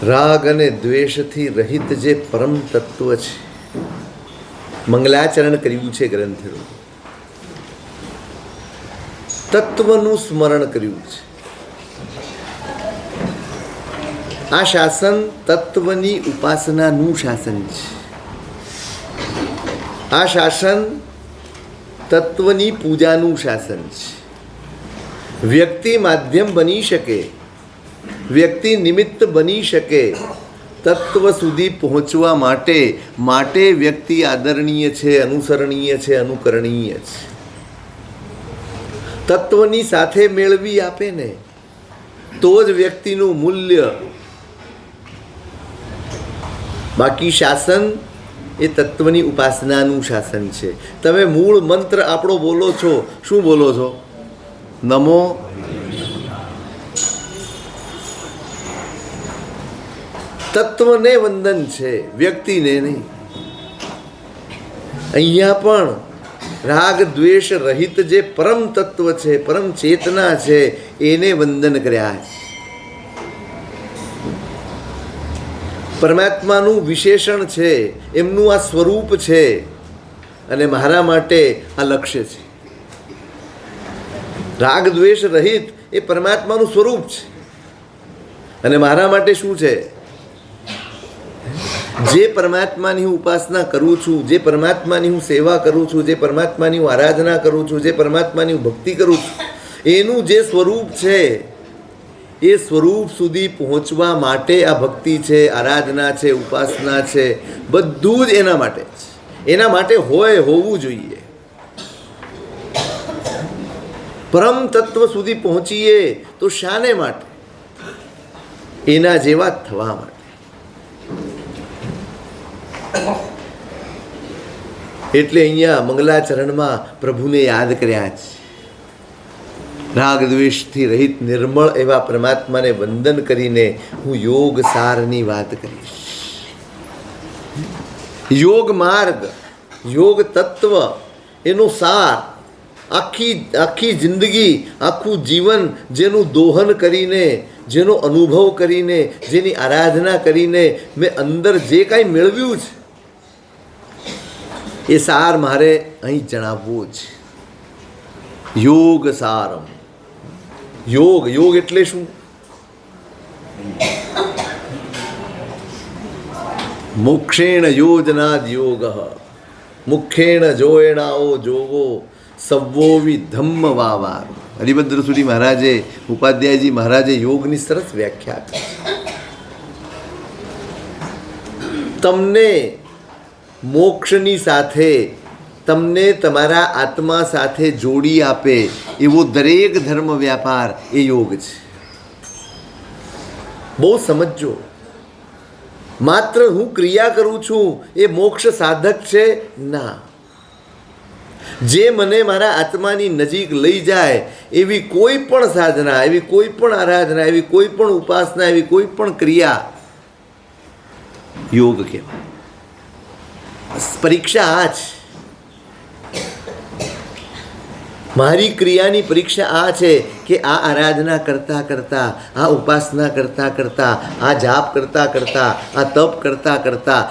રાગ અને દ્વેષથી રહિત જે પરમ તત્વ છે, મંગલાચરણ કર્યું છે ગ્રંથોનું, તત્વનું સ્મરણ કર્યું છે. આ શાસન તત્વની ઉપાસનાનું શાસન છે. આ શાસન તત્વની પૂજાનું શાસન છે. વ્યક્તિ માધ્યમ બની શકે, વ્યક્તિ નિમિત્ત બની શકે તત્વ સુધી પહોંચવા માટે વ્યક્તિ આદરણીય છે, અનુસરણીય છે, અનુકરણીય છે. તત્વની સાથે મેળવી આપે ને તો જ વ્યક્તિનું મૂલ્ય. બાકી શાસન એ તત્વની ઉપાસનાનું શાસન છે. તમે મૂળ મંત્ર આપણો બોલો છો, શું બોલો છો? નમો. તત્વને વંદન છે, વ્યક્તિને નહીં. અહીંયા પણ રાગ દ્વેષ રહિત જે પરમ તત્વ છે, પરમ ચેતના છે, એને વંદન કર્યા છે. પરમાત્માનું વિશેષણ છે, એમનું આ સ્વરૂપ છે અને મારા માટે આ લક્ષ્ય છે. રાગ દ્વેષ રહિત એ પરમાત્માનું સ્વરૂપ છે અને મારા માટે શું છે? જે પરમાત્માની હું ઉપાસના કરું છું, જે પરમાત્માની હું સેવા કરું છું, જે પરમાત્માની હું આરાધના કરું છું, જે પરમાત્માની હું ભક્તિ કરું છું, એનું જે સ્વરૂપ છે એ સ્વરૂપ સુધી પહોંચવા માટે આ ભક્તિ છે, આરાધના છે, ઉપાસના છે, બધું જ એના માટે છે. એના માટે હોવું જોઈએ. પરમ તત્વ સુધી પહોંચીએ તો શાને માટે? એના જેવા થવા માટે. એટલે અહીંયા મંગલાચરણમાં પ્રભુને યાદ કર્યા છે. રાગ દ્વેષથી રહિત નિર્મળ એવા પરમાત્માને વંદન કરીને હું યોગ સારની વાત કરીશ. યોગ માર્ગ, યોગ તત્વ, એનો સાર, આખી જિંદગી, આખું જીવન જેનું દોહન કરીને, જેનો અનુભવ કરીને, જેની આરાધના કરીને મેં અંદર જે કાંઈ મેળવ્યું છે એ સાર મારે અહીં જણાવવું છે. યોગ સારમ. યોગ એટલે શું? મોક્ષેણ યોજનાદ યોગ, મુખેણ જોયણાઓ જોગો સવ્વોવિ ધમ્મ વાવાર. હરિભદ્ર સુરી મહારાજે, ઉપાધ્યાયજી મહારાજે યોગની સરસ વ્યાખ્યા કરી. તમને મોક્ષની સાથે, તમને તમારા આત્મા સાથે જોડી આપે એવો દરેક ધર્મ વ્યાપાર એ યોગ છે. બહુ સમજો. માત્ર હું ક્રિયા કરું છું એ મોક્ષ સાધક છે? ના. જે મને મારા આત્માની નજીક લઈ જાય એવી કોઈ પણ સાધના, એવી કોઈ પણ આરાધના, એવી કોઈ પણ ઉપાસના, એવી કોઈ પણ ક્રિયા યોગ કહેવાય. પરીક્ષા આ છે. મારી ક્રિયાની પરીક્ષા આ છે કે આ આરાધના કરતાં કરતાં, આ ઉપાસના કરતાં કરતાં, આ જાપ કરતાં કરતાં, આ તપ કરતાં કરતાં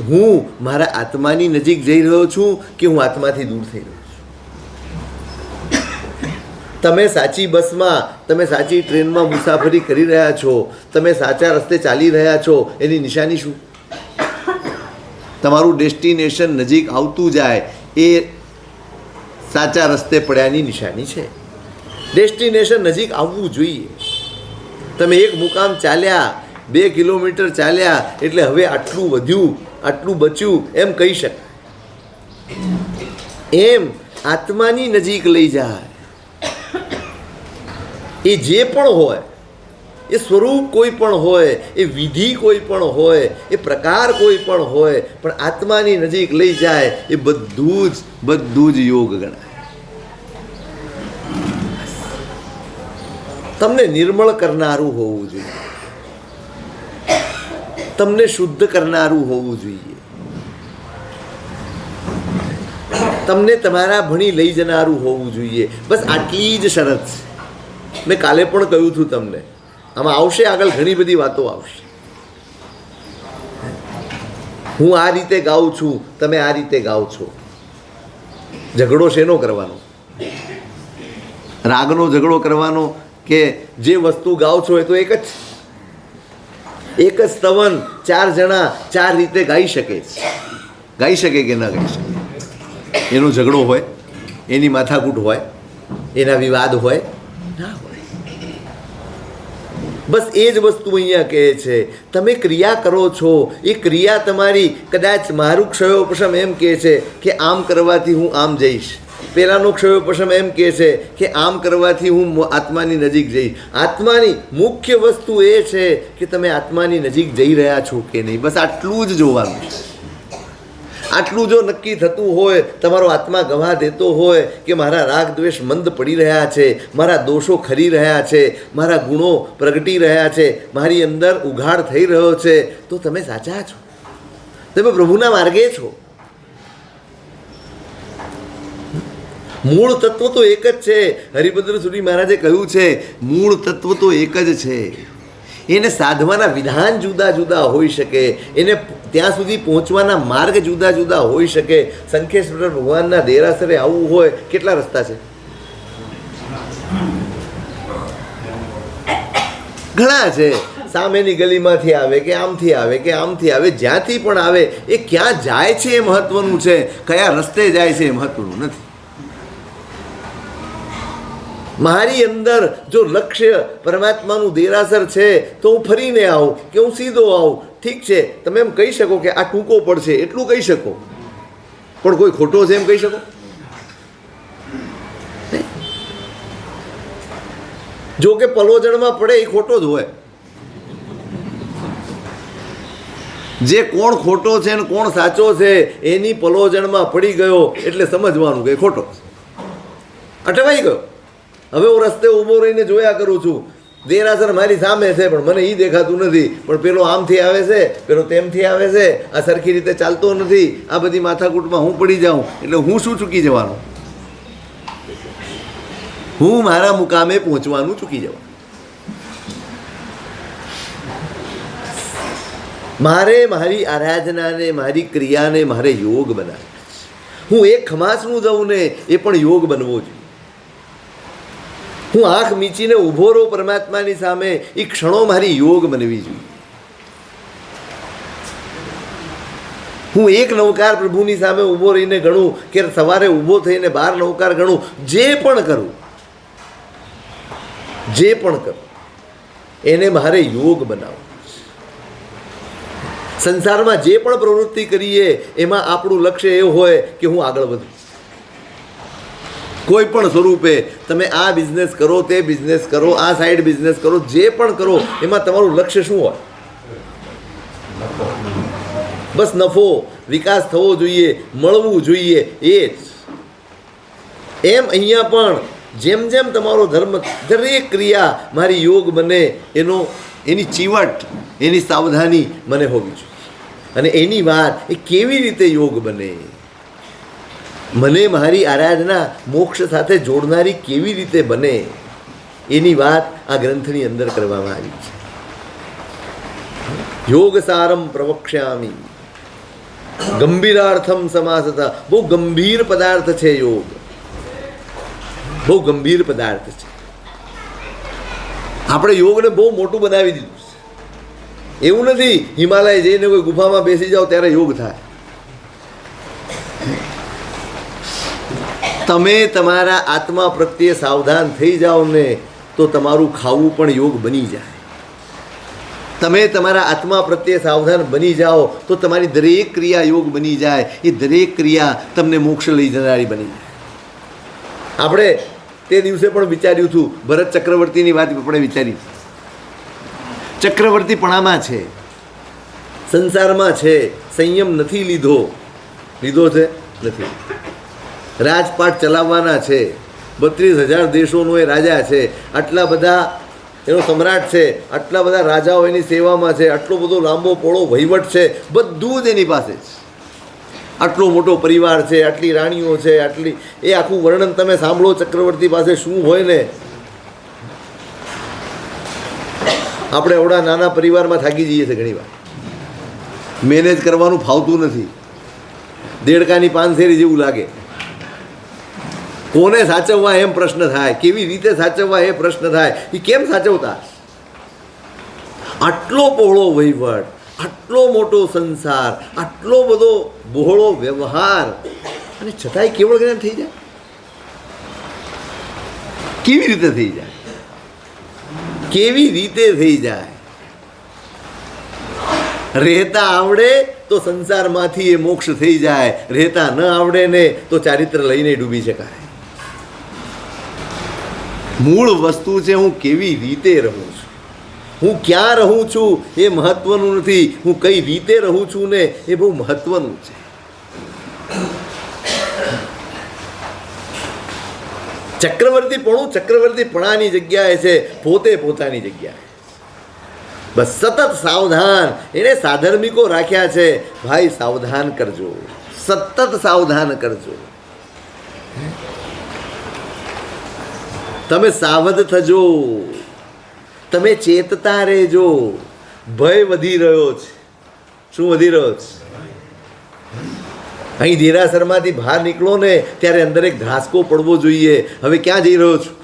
હું મારા આત્માની નજીક જઈ રહ્યો છું કે હું આત્માથી દૂર થઈ રહ્યો છું. તમે સાચી બસમાં, તમે સાચી ટ્રેનમાં મુસાફરી કરી રહ્યા છો, તમે સાચા રસ્તે ચાલી રહ્યા છો, એની નિશાની શું? તમારું ડેસ્ટિનેશન નજીક આવતું જાય એ સાચા રસ્તે પડ્યાની નિશાની છે. ડેસ્ટિનેશન નજીક આવવું જોઈએ. તમે એક મુકામ ચાલ્યા, 2 કિલોમીટર ચાલ્યા એટલે હવે આટલું વધ્યું, આટલું બચ્યું એમ કહી શકાય. એમ આત્માની નજીક લઈ જાય. એ જે પણ હોય, એ સ્વરૂપ કોઈ પણ હોય, એ વિધિ કોઈ પણ હોય, એ પ્રકાર કોઈ પણ હોય, પણ આત્માની નજીક લઈ જાય એ બધું જ યોગ ગણાય. તમને નિર્મળ કરનારું હોવું જોઈએ, તમને શુદ્ધ કરનારું હોવું જોઈએ, તમને તમારા ભણી લઈ જનારું હોવું જોઈએ. બસ આટલી જ શરત છે. મેં કાલે પણ કહ્યું હતું તમને, આમાં આવશે આગળ ઘણી બધી વાતો આવશે. હું આ રીતે ગાઉં છું, તમે આ રીતે ગાઓ છો. ઝઘડો શેનો કરવાનો? રાગનો ઝઘડો કરવાનો કે જે વસ્તુ ગાઓ છો એ તો એક જ સ્તવન 4 જણા 4 રીતે ગાઈ શકે કે ન ગાઈ શકે? એનો ઝઘડો હોય, એની માથાકૂટ હોય, એના વિવાદ હોય ના હોય. બસ એ જ વસ્તુ અહીંયા કહે છે. તમે ક્રિયા કરો છો, એ ક્રિયા તમારી કદાચ મારું ક્ષયોપશમ એમ કહે છે કે આમ કરવાથી હું આમ જઈશ, પેલાનો ક્ષયોપશમ એમ કહે છે કે આમ કરવાથી હું આત્માની નજીક જઈશ. આત્માની મુખ્ય વસ્તુ એ છે કે તમે આત્માની નજીક જઈ રહ્યા છો કે નહીં. બસ આટલું જ જોવાનું છે. આટલું જો નક્કી થતું હોય, તમારો આત્મા ગવા દેતો હોય કે મારા રાગ દ્વેષ મંદ પડી રહ્યા છે, મારા દોષો ખરી રહ્યા છે, મારા ગુણો પ્રગટી રહ્યા છે, મારી અંદર ઉઘાડ થઈ રહ્યો છે, તો તમે સાચા છો, તમે પ્રભુના માર્ગે છો. મૂળ તત્વ તો એક જ છે. હરિભદ્ર સુરી મહારાજે કહ્યું છે મૂળ તત્વ તો એક જ છે. એને સાધવાના વિધાન જુદા જુદા હોઈ શકે, એને ત્યાં સુધી પહોંચવાના માર્ગ જુદા જુદા હોઈ શકે. શંખેશ્વર ભગવાનના દેરાસરે આવવું હોય કેટલા રસ્તા છે? ઘણા છે. સામેની ગલીમાંથી આવે કે આમથી આવે કે આમથી આવે, જ્યાંથી પણ આવે એ ક્યાં જાય છે એ મહત્વનું છે, કયા રસ્તે જાય છે એ મહત્વનું નથી. મારી અંદર જો લક્ષ્ય પરમાત્માનું દેરાસર છે તો હું ફરીને આવું કે હું સીધો આવું, ઠીક છે. તમે એમ કહી શકો કે આ ટૂંકો પડશે, એટલું કહી શકો, પણ કોઈ ખોટો છે એમ કહી શકો? જો કે પલોજણમાં પડે એ ખોટો જ હોય. જે કોણ ખોટો છે ને કોણ સાચો છે એની પલોજણમાં પડી ગયો એટલે સમજવાનું કે ખોટો, અટવાઈ ગયો. હવે હું રસ્તે ઊભો રહીને જોયા કરું છું, દેરાસર મારી સામે છે પણ મને એ દેખાતું નથી, પણ પેલો આમથી આવે છે, પેલો તેમથી આવે છે, આ સરખી રીતે ચાલતો નથી, આ બધી માથાકૂટમાં હું પડી જાઉં એટલે હું શું ચૂકી જવાનું? હું મારા મુકામે પહોંચવાનું ચૂકી જવાનું. મારે મારી આરાધનાને, મારી ક્રિયાને મારે યોગ બનાવે. હું એક ખમાસનું દઉં ને એ પણ યોગ બનવો જોઈએ. હું આંખ મીચીને ઊભો રહું પરમાત્માની સામે, એ ક્ષણો મારી યોગ બનવી જોઈએ. હું એક નવકાર પ્રભુની સામે ઊભો રહીને ગણું કે સવારે ઊભો થઈને 12 નવકાર ગણું, જે પણ કરું એને મારે યોગ બનાવવું. સંસારમાં જે પણ પ્રવૃત્તિ કરીએ એમાં આપણું લક્ષ્ય એવું હોય કે હું આગળ વધું. કોઈ પણ સ્વરૂપે તમે આ બિઝનેસ કરો, તે બિઝનેસ કરો, આ સાઈડ બિઝનેસ કરો, જે પણ કરો એમાં તમારું લક્ષ્ય શું હોય? બસ નફો, વિકાસ થવો જોઈએ, મળવું જોઈએ, એ જ. એમ અહીંયા પણ જેમ જેમ તમારો ધર્મ, દરેક ક્રિયા મારી યોગ બને એની ચીવટ, એની સાવધાની મને હોવી જોઈએ. અને એની વાત એ કેવી રીતે યોગ બને, મને મારી આરાધના મોક્ષ સાથે જોડનારી કેવી રીતે બને, એની વાત આ ગ્રંથની અંદર કરવામાં આવી છે. યોગ સારમ પ્રવક્ષ્યામિ ગંભીરાર્થમ સમાસતા. બહુ ગંભીર પદાર્થ છે યોગ, બહુ ગંભીર પદાર્થ છે. આપણે યોગને બહુ મોટું બનાવી દીધું છે. એવું નથી હિમાલય જઈને કોઈ ગુફામાં બેસી જાઓ ત્યારે યોગ થાય. તમે તમારા આત્મા પ્રત્યે સાવધાન થઈ જાઓ ને તો તમારું ખાવું પણ યોગ બની જાય. તમે તમારા આત્મા પ્રત્યે સાવધાન બની જાઓ તો તમારી દરેક ક્રિયા યોગ બની જાય. એ દરેક ક્રિયા તમને મોક્ષ લઈ જનારી બની જાય. આપણે તે દિવસે પણ વિચાર્યું હતું, ભરત ચક્રવર્તીની વાત આપણે વિચારી. ચક્રવર્તીપણામાં છે, સંસારમાં છે, સંયમ નથી લીધો છે નથી. રાજપાટ ચલાવવાના છે, 32,000 દેશોનો એ રાજા છે, આટલા બધા એનો સમ્રાટ છે, આટલા બધા રાજાઓ એની સેવામાં છે, આટલો બધો લાંબો પોળો વહીવટ છે, બધું જ એની પાસે છે. આટલો મોટો પરિવાર છે, આટલી રાણીઓ છે, આટલી, એ આખું વર્ણન તમે સાંભળો ચક્રવર્તી પાસે શું હોય ને. આપણે એવડા નાના પરિવારમાં થાકી જઈએ છીએ ઘણી વાર. મેનેજ કરવાનું ફાવતું નથી, દેડકાની પાનસેરી જેવું લાગે. કોને સાચવવા એમ પ્રશ્ન થાય, કેવી રીતે સાચવવા એ પ્રશ્ન થાય. એ કેમ સાચવતા? આટલો પહોળો વહીવટ, આટલો મોટો સંસાર, આટલો બધો બહોળો વ્યવહાર, અને છતાંય કેવળ જ્ઞાન થઈ જાય? કેવી રીતે થઈ જાય? કેવી રીતે થઈ જાય? રહેતા આવડે તો સંસારમાંથી એ મોક્ષ થઈ જાય, રહેતા ન આવડે ને તો ચારિત્ર લઈને ડૂબી શકાય. મૂળ વસ્તુ છે હું કેવી રીતે રહું છું, હું ક્યાં રહું છું એ મહત્વનું નથી, હું કઈ રીતે રહું છું ને એ બહુ મહત્વનું છે. ચક્રવર્તીપણાની જગ્યાએ છે, પોતે પોતાની જગ્યાએ. બસ સતત સાવધાન. એને સાધર્મિકો રાખ્યા છે, ભાઈ સાવધાન કરજો, સતત સાવધાન કરજો. તમે સાવધ થજો, તમે ચેતતા રહેજો. ભય વધી રહ્યો છે. શું વધી રહ્યો છે? અહીં દેરાસરમાંથી બહાર નીકળો ને ત્યારે અંદર એક ધ્રાસકો પડવો જોઈએ. હવે ક્યાં જઈ રહ્યો છું?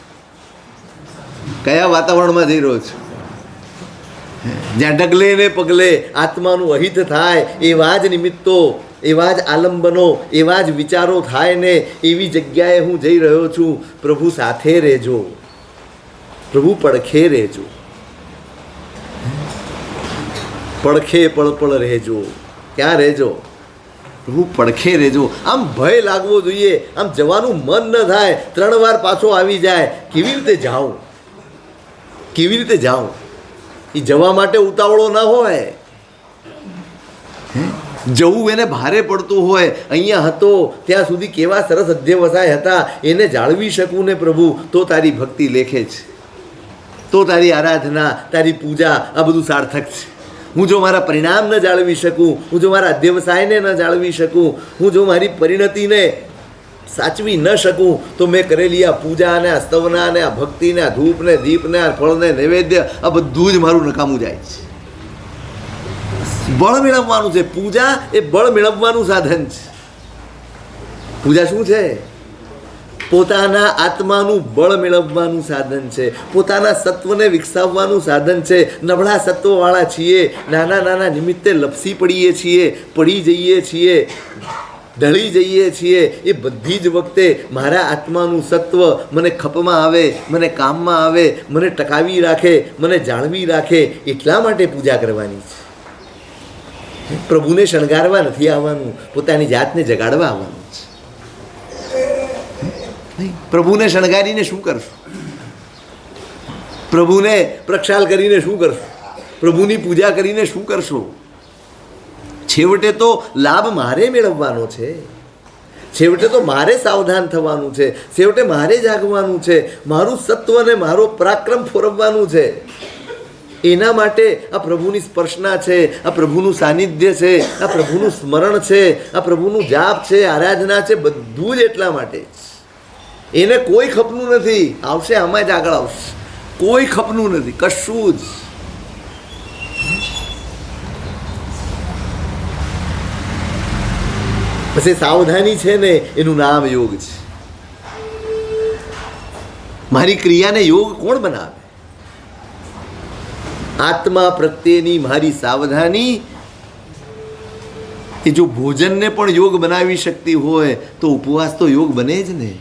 કયા વાતાવરણમાં જઈ રહ્યો છું? જ્યાં ડગલે ને પગલે આત્માનું અહિત થાય એવા જ નિમિત્તો, એવા જ આલંબનો, એવા જ વિચારો થાય ને એવી જગ્યાએ હું જઈ રહ્યો છું. પ્રભુ સાથે રહેજો, પ્રભુ પડખે રહેજો, પડખે પળપળ રહેજો. ક્યાં રહેજો? પ્રભુ પડખે રહેજો. આમ ભય લાગવો જોઈએ, આમ જવાનું મન ન થાય, 3 વાર પાછો આવી જાય. કેવી રીતે જાઉં? કેવી રીતે જાઉં? એ જવા માટે ઉતાવળો ના હોય, જવું એને ભારે પડતું હોય. અહીંયા હતો ત્યાં સુધી કેવા સરસ અધ્યવસાય હતા, એને જાળવી શકું ને પ્રભુ, તો તારી ભક્તિ લેખે છે, તો તારી આરાધના, તારી પૂજા, આ બધું સાર્થક છે. હું જો મારા પરિણામ ન જાળવી શકું, હું જો મારા અધ્યવસાયને ન જાળવી શકું, હું જો મારી પરિણતિને સાચવી ન શકું, તો મેં કરેલી આ પૂજા અને આ સ્તવના અને આ ભક્તિને, આ ધૂપને, દીપને, આ ફળને, નૈવેદ્ય, આ બધું જ મારું નકામું જાય છે. બળ મેળવવાનું છે. પૂજા એ બળ મેળવવાનું સાધન છે. પૂજા શું છે? પોતાના આત્માનું બળ મેળવવાનું સાધન છે, પોતાના સત્વને વિકસાવવાનું સાધન છે. નબળા સત્વવાળા છીએ, નાના નાના નિમિત્તે લપસી પડીએ છીએ, પડી જઈએ છીએ, ઢળી જઈએ છીએ. એ બધી જ વખતે મારા આત્માનું સત્વ મને ખપમાં આવે, મને કામમાં આવે, મને ટકાવી રાખે, મને જાળવી રાખે. એટલા માટે પૂજા કરવાની છે. પ્રભુને શણગારવા નથી આવવાનું, પોતાની જાતને જગાડવા આવવાનું છે. પ્રભુને શણગારીને શું કરશું? પ્રભુને પ્રક્ષાલ કરીને શું કરશું? પ્રભુની પૂજા કરીને શું કરશો? છેવટે તો લાભ મારે મેળવવાનો છે, છેવટે તો મારે સાવધાન થવાનું છે, છેવટે મારે જાગવાનું છે, મારું સત્વ અને મારો પરાક્રમ ફોરવવાનું છે. એના માટે આ પ્રભુની સ્પર્શના છે, આ પ્રભુનું સાનિધ્ય છે, આ પ્રભુનું સ્મરણ છે, આ પ્રભુનું જાપ છે, આરાધના છે, બધું જ એટલા માટે. એને કોઈ ખપનું નથી. આવશે આમાં જ આગળ આવશે. કોઈ ખપનું નથી, કશું જ. પછી સાવધાની છે ને એનું નામ યોગ છે. મારી ક્રિયાને યોગ કોણ બનાવે? આત્મા પ્રત્યેની મારી સાવધાની એ જો ભોજનને પણ યોગ બનાવી શકતી હોય તો ઉપવાસ તો યોગ બને જ ને.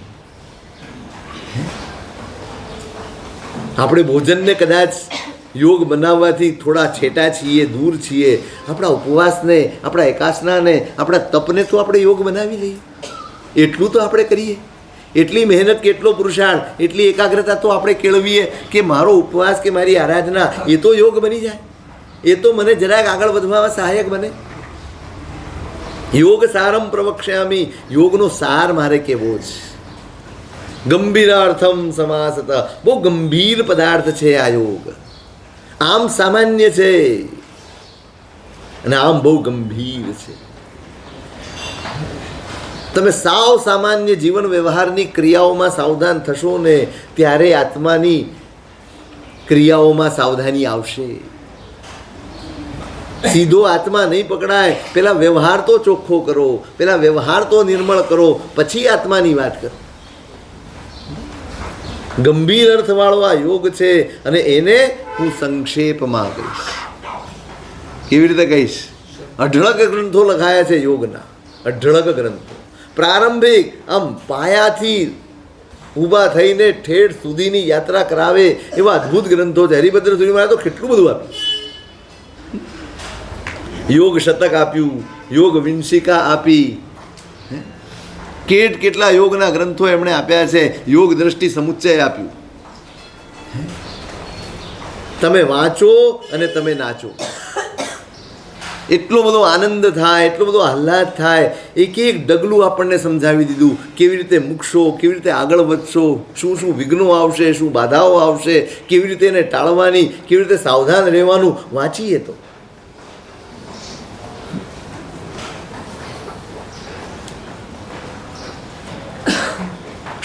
આપણે ભોજનને કદાચ યોગ બનાવવાથી થોડા છેટા છીએ, દૂર છીએ. આપણા ઉપવાસને, આપણા એકાસનાને, આપણા તપને તો આપણે યોગ બનાવી લઈએ. એટલું તો આપણે કરીએ. એટલી મહેનત, કેટલો પુરુષાર્થ, એટલી એકાગ્રતા તો આપણે કેળવીએ કે મારો ઉપવાસ કે મારી આરાધના એ તો યોગ બની જાય. એ તો મને જરાક આગળ વધવામાં સહાયક બને. યોગ સારમ પ્રવક્ષ્યામિ. યોગનો સાર મારે કેવો છે? ગંભીરાર્થમ સમાસત. બહુ ગંભીર પદાર્થ છે આ યોગ. આમ સામાન્ય છે અને આમ બહુ ગંભીર છે. તમે સાવ સામાન્ય જીવન વ્યવહારની ક્રિયાઓમાં સાવધાન થશો ને ત્યારે આત્માની ક્રિયાઓમાં સાવધાની આવશે. સીધો આત્મા નહીં પકડાય. પેલા વ્યવહાર તો ચોખ્ખો કરો, પેલા વ્યવહાર તો નિર્મળ કરો, પછી આત્માની વાત કરો. ગંભીર અર્થવાળો આ યોગ છે અને એને હું સંક્ષેપમાં કહીશ. કેવી રીતે કહીશ? અઢળક ગ્રંથો લખાયા છે યોગના, અઢળક ગ્રંથો. પ્રારંભિક આમ પાયાથી ઊભા થઈને ઠેઠ સુધીની યાત્રા કરાવે એવા અદ્ભુત ગ્રંથો છે. હરિભદ્ર સુરીમાં તો કેટલું બધું આપ્યું. યોગ શતક આપ્યું, યોગ વિંશિકા આપી, કેટલા યોગના ગ્રંથો એમણે આપ્યા છે. યોગ દ્રષ્ટિ સમુચ્ચય આપ્યું. તમે વાંચો અને તમે નાચો. એટલો બધો આનંદ થાય, એટલો બધો આહ્લાદ થાય. એક એક ડગલું આપણને સમજાવી દીધું. કેવી રીતે મૂકશો, કેવી રીતે આગળ વધશો, શું શું વિઘ્નો આવશે, શું બાધાઓ આવશે, કેવી રીતે એને ટાળવાની, કેવી રીતે સાવધાન રહેવાનું. વાંચીએ તો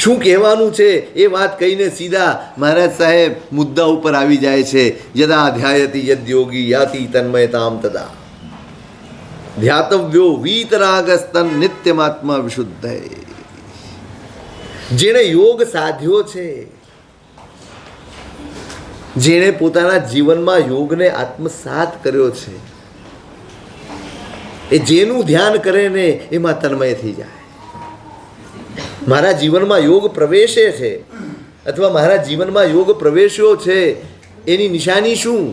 શું કહેવાનું છે એ વાત કહીને સીધા મહારાજ સાહેબ મુદ્દા ઉપર આવી જાય છે. યદા ધ્યાયતિ યદ્યોગી યાતિ તન્મયતામ તદા ધ્યાતવ્યો વીતરાગસ્તન નિત્યમાત્મા વિશુદ્ધ. જેણે યોગ સાધ્યો છે, જેણે પોતાના જીવનમાં યોગને આત્મસાત કર્યો છે, એ જેનું ધ્યાન કરે ને એમાં તન્મય થઈ જાય. મારા જીવનમાં યોગ પ્રવેશે છે અથવા મારા જીવનમાં યોગ પ્રવેશ્યો છે એની નિશાની શું?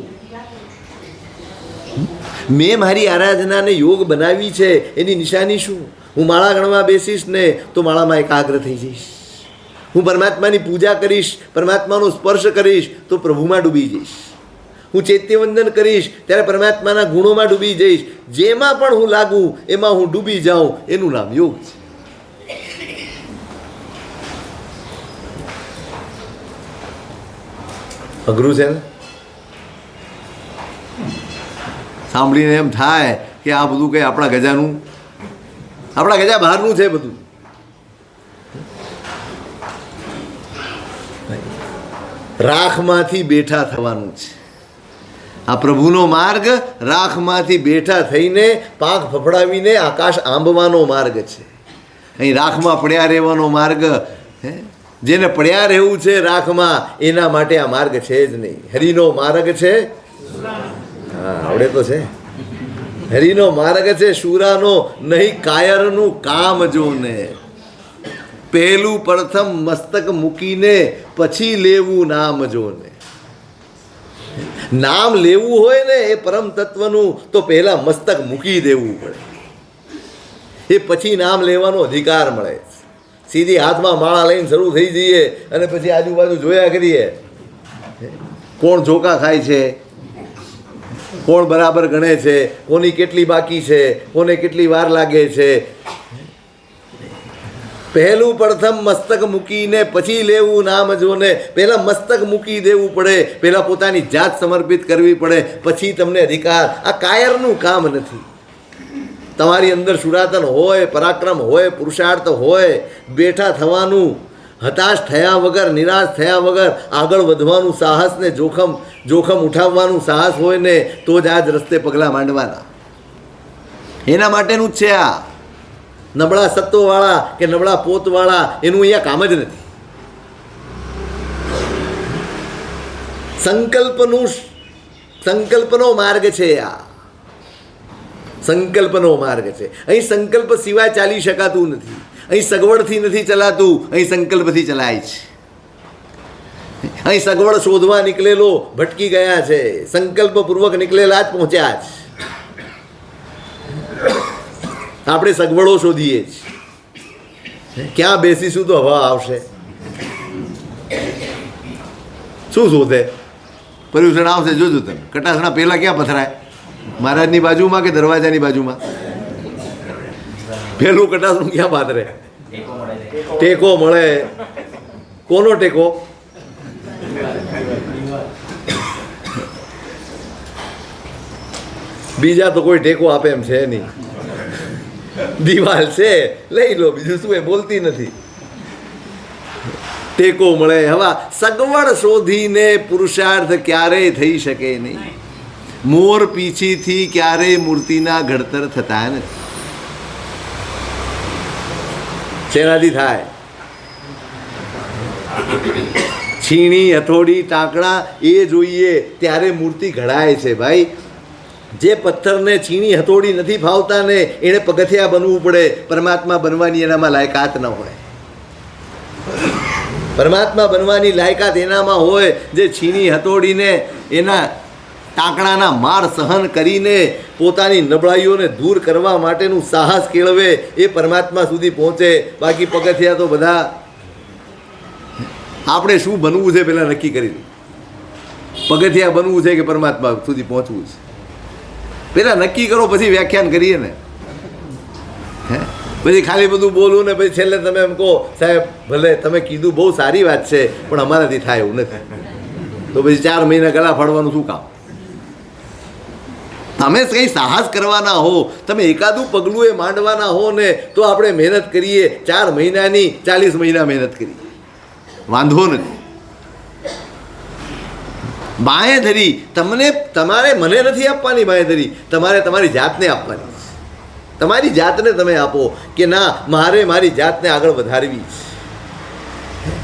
મેં મારી આરાધનાને યોગ બનાવી છે એની નિશાની શું? હું માળા ગણવા બેસીશ ને તો માળામાં એકાગ્ર થઈ જઈશ. હું પરમાત્માની પૂજા કરીશ, પરમાત્માનો સ્પર્શ કરીશ તો પ્રભુમાં ડૂબી જઈશ. હું ચૈત્યવંદન કરીશ ત્યારે પરમાત્માના ગુણોમાં ડૂબી જઈશ. જેમાં પણ હું લાગુ એમાં હું ડૂબી જાઉં, એનું નામ યોગ છે. અઘરું છે ને? સાંભળીને એમ થાય કે આ બધું કંઈ આપણા ગજાનું, આપણા ગજા બહારનું છે બધું. રાખમાંથી બેઠા થવાનું છે. આ પ્રભુનો માર્ગ રાખમાંથી બેઠા થઈને પાંખ ફફડાવીને આકાશ આંબવાનો માર્ગ છે. અહીં રાખમાં પડ્યા રહેવાનો માર્ગ, જેને પડ્યા રહેવું છે રાખમાં, એના માટે આ માર્ગ છે જ નહીં. હરિનો માર્ગ છે, હા આવડે તો છે. હરિનો માર્ગ છે શુરાનો, નહીં કાયરનું કામ જોને. પહેલું પ્રથમ મસ્તક મૂકીને પછી લેવું નામ જોને. નામ લેવું હોય ને એ પરમ તત્વનું તો પહેલા મસ્તક મૂકી દેવું પડે, એ પછી નામ લેવાનો અધિકાર મળે. સીધી હાથમાં માળા લઈને શરૂ થઈ જઈએ અને પછી આજુબાજુ જોયા કરીએ કોણ ઝોકા ખાય છે, કોણ બરાબર ગણે છે, કોની કેટલી બાકી છે, કોને કેટલી વાર લાગે છે. પહેલું પ્રથમ મસ્તક મૂકીને પછી લેવું નામ જોને. પહેલાં મસ્તક મૂકી દેવું પડે, પહેલાં પોતાની જાત સમર્પિત કરવી પડે, પછી તમને અધિકાર. આ કાયરનું કામ નથી. તમારી અંદર સુરાતન હોય, પરાક્રમ હોય, પુરુષાર્થ હોય, બેઠા થવાનું, હતાશ થયા વગર, નિરાશ થયા વગર આગળ વધવાનું સાહસ ને જોખમ ઉઠાવવાનું સાહસ હોય ને તો જ આ જ રસ્તે પગલાં માંડવાના. એના માટેનું જ છે આ. નબળા સત્વવાળા કે નબળા પોતવાળા એનું અહીંયા કામ જ નથી. સંકલ્પનો માર્ગ છે આ. સંકલ્પનો માર્ગ છે. અહીં સંકલ્પ સિવાય ચાલી શકાતું નથી. અહીં સગવડથી નથી ચલાતું, અહીં સંકલ્પથી ચલાય છે. અહીં સગવડ શોધવા નીકળેલો ભટકી ગયા છે, સંકલ્પપૂર્વક નીકળેલા જ પહોંચ્યા છે. આપણે સગવડો શોધીએ છીએ. ક્યાં બેસીશું તો હવા આવશે, શું શોધે? પર્યુષણ આવશે. જોજો તમે કટાસણા પહેલાં ક્યાં પથરાય? મહારાજની બાજુમાં કે દરવાજાની બાજુમાં? પહેલું કટાસણું ક્યાં પાથરે? ટેકો મળે. કોનો ટેકો? બીજા તો કોઈ ટેકો આપે એમ છે નહીં. દિવાલ છે લઈ લો, બીજું શું? એ બોલતી નથી. ટેકો મળે. હવે સગવડ શોધીને પુરુષાર્થ ક્યારેય થઈ શકે નહીં. મોર પીછીથી ક્યારેય મૂર્તિના ઘડતર થતા નથી. શેનાથી થાય? છીણી, હથોડી, ટાંકણા એ જોઈએ ત્યારે મૂર્તિ ઘડાય છે ભાઈ. જે પથ્થરને છીણી હથોડી નથી ફાવતા ને એણે પગથિયા બનવું પડે. પરમાત્મા બનવાની એનામાં લાયકાત ન હોય. પરમાત્મા બનવાની લાયકાત એનામાં હોય જે છીણી હથોડીને એના ટાંકણાના માર સહન કરીને પોતાની નબળાઈઓને દૂર કરવા માટેનું સાહસ કેળવે એ પરમાત્મા સુધી પહોંચે. બાકી પગથિયા તો બધા આપણે શું બનવું છે પહેલાં નક્કી કરી દઈએ. પગથિયા બનવું છે કે પરમાત્મા સુધી પહોંચવું છે પહેલાં નક્કી કરો, પછી વ્યાખ્યાન કરીએ ને. હે પછી ખાલી બધું બોલું ને પછી છેલ્લે તમે એમ કહો સાહેબ ભલે તમે કીધું બહુ સારી વાત છે પણ અમારાથી થાય એવું નથી, તો પછી 4 મહિના ગળા ફાડવાનું શું કામ? તમે કંઈ સાહસ કરવાના હો, તમે એકાદું પગલું એ માંડવાના હો ને તો આપણે મહેનત કરીએ. 4 મહિનાની 40 મહિના મહેનત કરીએ, વાંધો નથી. બાંહેધરી તમારે મને નથી આપવાની. બાંહેધરી તમારે તમારી જાતને આપવાની. તમારી જાતને તમે આપો કે ના મારે મારી જાતને આગળ વધારવી.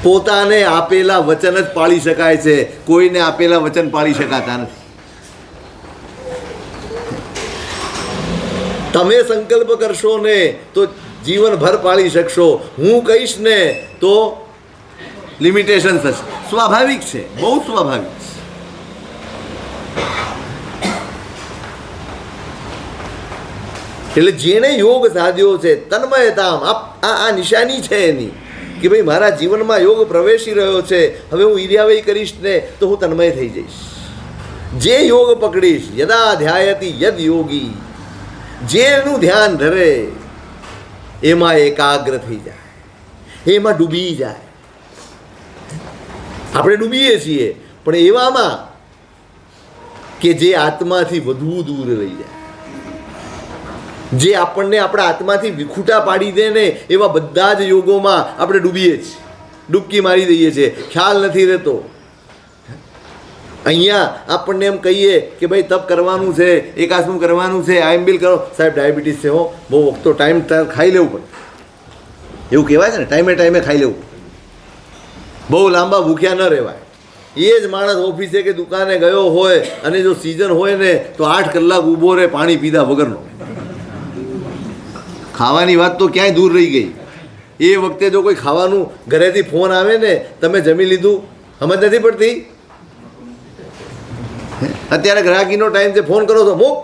પોતાને આપેલા વચન જ પાળી શકાય છે, કોઈને આપેલા વચન પાળી શકાતા નથી. તમે સંકલ્પ કરશો ને તો જીવનભર પાળી શકશો. હું કહીશ ને તો લિમિટેશન થશે. સ્વાભાવિક છે, બહુ સ્વાભાવિક છે. એટલે જેણે યોગ સાધ્યો છે તન્મયતામ, આ નિશાની છે એની કે ભાઈ મારા જીવનમાં યોગ પ્રવેશી રહ્યો છે, હવે હું ઈર્યાવય કરીશ ને તો હું તન્મય થઈ જઈશ. જે યોગ પકડીશ, યદા ધ્યાયતી યદ યોગી, જેનું ધ્યાન ધરે એમાં એકાગ્ર થઈ જાય, એમાં ડૂબી જાય. આપણે ડૂબીએ છીએ પણ એવામાં કે જે આત્માથી વધુ દૂર રહી જાય, જે આપણને આપણા આત્માથી વિખૂટા પાડી દે ને એવા બધા જ યોગોમાં આપણે ડૂબીએ છીએ, ડૂબકી મારી દઈએ છીએ, ખ્યાલ નથી રહેતો. અહીંયા આપણને એમ કહીએ કે ભાઈ તપ કરવાનું છે, એકાસનું કરવાનું છે, આઈમ્બિલ કરો. સાહેબ ડાયાબિટીસ છે હો, બહુ વખતો ટાઈમ ખાઈ લેવું પડે એવું કહેવાય છે ને, ટાઈમે ટાઈમે ખાઈ લેવું, બહુ લાંબા ભૂખ્યા ન રહેવાય. એ જ માણસ ઓફિસે કે દુકાને ગયો હોય અને જો સિઝન હોય ને તો 8 કલાક ઊભો રહે પાણી પીધા વગરનો. ખાવાની વાત તો ક્યાંય દૂર રહી ગઈ. એ વખતે જો કોઈ ખાવાનું ઘરેથી ફોન આવે ને તમે જમી લીધું, સમજ નથી પડતી. અત્યારે ગ્રાહકીનો ટાઈમ છે, ફોન કરો તો મૂક,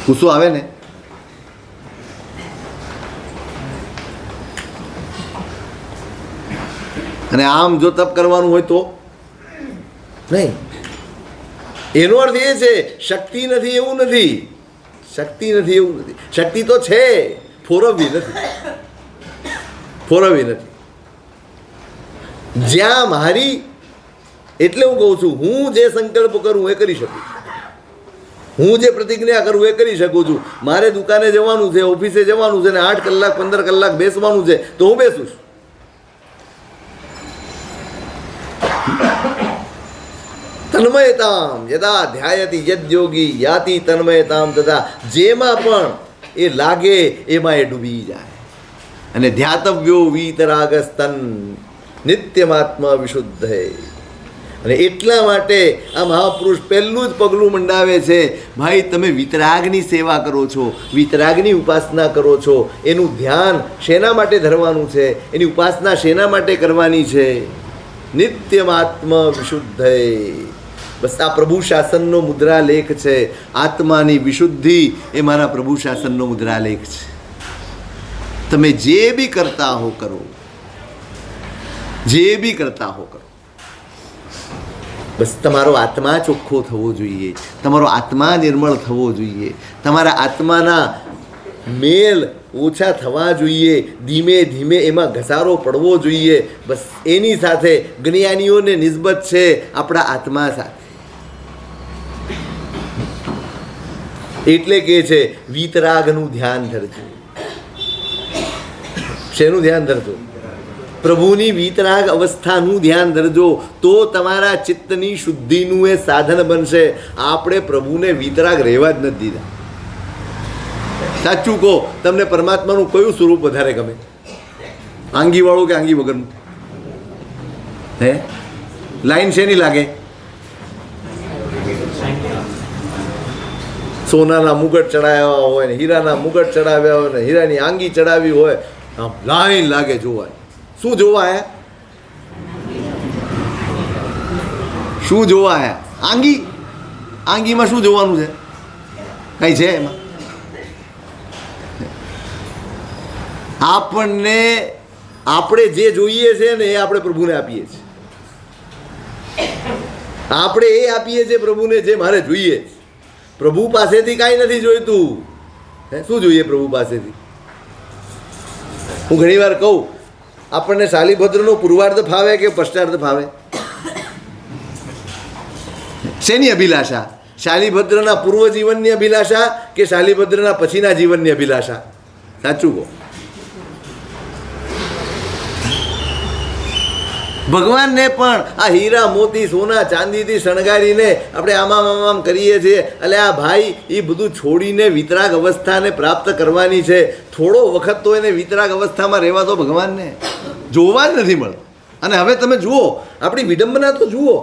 ગુસ્સો આવે ને. અને આમ જો તપ કરવાનું હોય તો નહીં. એનો અર્થ એ છે શક્તિ નથી એવું નથી, શક્તિ નથી એવું નથી. શક્તિ તો છે, ફોરવવી નથી. જ્યાં મારી, એટલે હું કહું છું હું જે સંકલ્પ કરું એ કરી શકું છું, હું જે પ્રતિજ્ઞા કરું એ કરી શકું છું. મારે દુકાને જવાનું છે, ઓફિસે જવાનું છે ને 8 કલાક 15 કલાક બેસવાનું છે તો હું બેસું છું. તન્મયતામ યદા ધ્યાયતિ યદ યોગી યાતિ તન્મયતામ, તથા જેમાં પણ એ લાગે એમાં એ ડૂબી જાય. અને ધ્યાતવ્યો વીતરાગસ્તન નિત્યમાત્મા વિશુદ્ધ. અને એટલા માટે આ મહાપુરુષ પહેલું જ પગલું મંડાવે છે, ભાઈ તમે વિતરાગની સેવા કરો છો, વિતરાગની ઉપાસના કરો છો, એનું ધ્યાન શેના માટે ધરવાનું છે, એની ઉપાસના શેના માટે કરવાની છે? નિત્યમાત્મા વિશુદ્ધ. બસ આ પ્રભુ શાસનનો મુદ્રાલેખ છે. આત્માની વિશુદ્ધિ એ મારા પ્રભુ શાસનનો મુદ્રાલેખ છે. તમે જે બી કરતા હો કરો, જે બી કરતા હો કરો, બસ તમારો આત્મા ચોખ્ખો થવો જોઈએ, તમારો આત્મા નિર્મળ થવો જોઈએ, તમારા આત્માના મેલ ઓછા થવા જોઈએ, ધીમે ધીમે એમાં ઘસારો પડવો જોઈએ. બસ એની સાથે જ્ઞાનીઓને નિસ્બત છે આપણા આત્મા સાથે. એટલે કે છે વીતરાગનું ધ્યાન ધરજો. શેનું ધ્યાન ધરજો? પ્રભુની વિતરાગ અવસ્થાનું ધ્યાન ધરજો તો તમારા ચિત્તની શુદ્ધિનું એ સાધન બનશે. આપણે પ્રભુને વિતરાગ રહેવા જ નથી દીધા. સાચું કહો, તમને પરમાત્માનું કયું સ્વરૂપ વધારે ગમે? આંગીવાળું કે આંગી વગરનું? હે, લાઈન શેની લાગે? સોનાના મુગટ ચડાવ્યા હોય ને હીરાના મુગટ ચડાવ્યા હોય ને હીરાની આંગી ચડાવી હોય, આમ લાઈન લાગે જોવા. શું જોવા આયા? શું જોવા આયા? આંગી. આંગીમાં શું જોવાનું છે? કઈ છે એમાં? આપણને આપણે જે જોઈએ છે ને એ આપણે પ્રભુને આપીએ છીએ. આપણે એ આપીએ છીએ પ્રભુને જે મારે જોઈએ. પ્રભુ પાસેથી કાંઈ નથી જોઈતું. હે, શું જોઈએ પ્રભુ પાસેથી? હું ઘણી વાર કહું, આપણને શાલીભદ્રનો પૂર્વાર્ધ ફાવે કે પશ્ચાર્ધ ફાવે? શેની અભિલાષા? શાલીભદ્રના પૂર્વ જીવનની અભિલાષા કે શાલીભદ્રના પછીના જીવનની અભિલાષા? સાચું કહો. ભગવાનને પણ આ હીરા મોતી સોના ચાંદીથી શણગારીને આપણે આમ કરીએ છીએ. એટલે આ ભાઈ એ બધું છોડીને વિતરાગ અવસ્થાને પ્રાપ્ત કરવાની છે. થોડો વખત તો એને વિતરાગ અવસ્થામાં રહેવા દો. ભગવાનને જોવા જ નથી મળતા. અને હવે તમે જુઓ, આપણી વિડંબના તો જુઓ.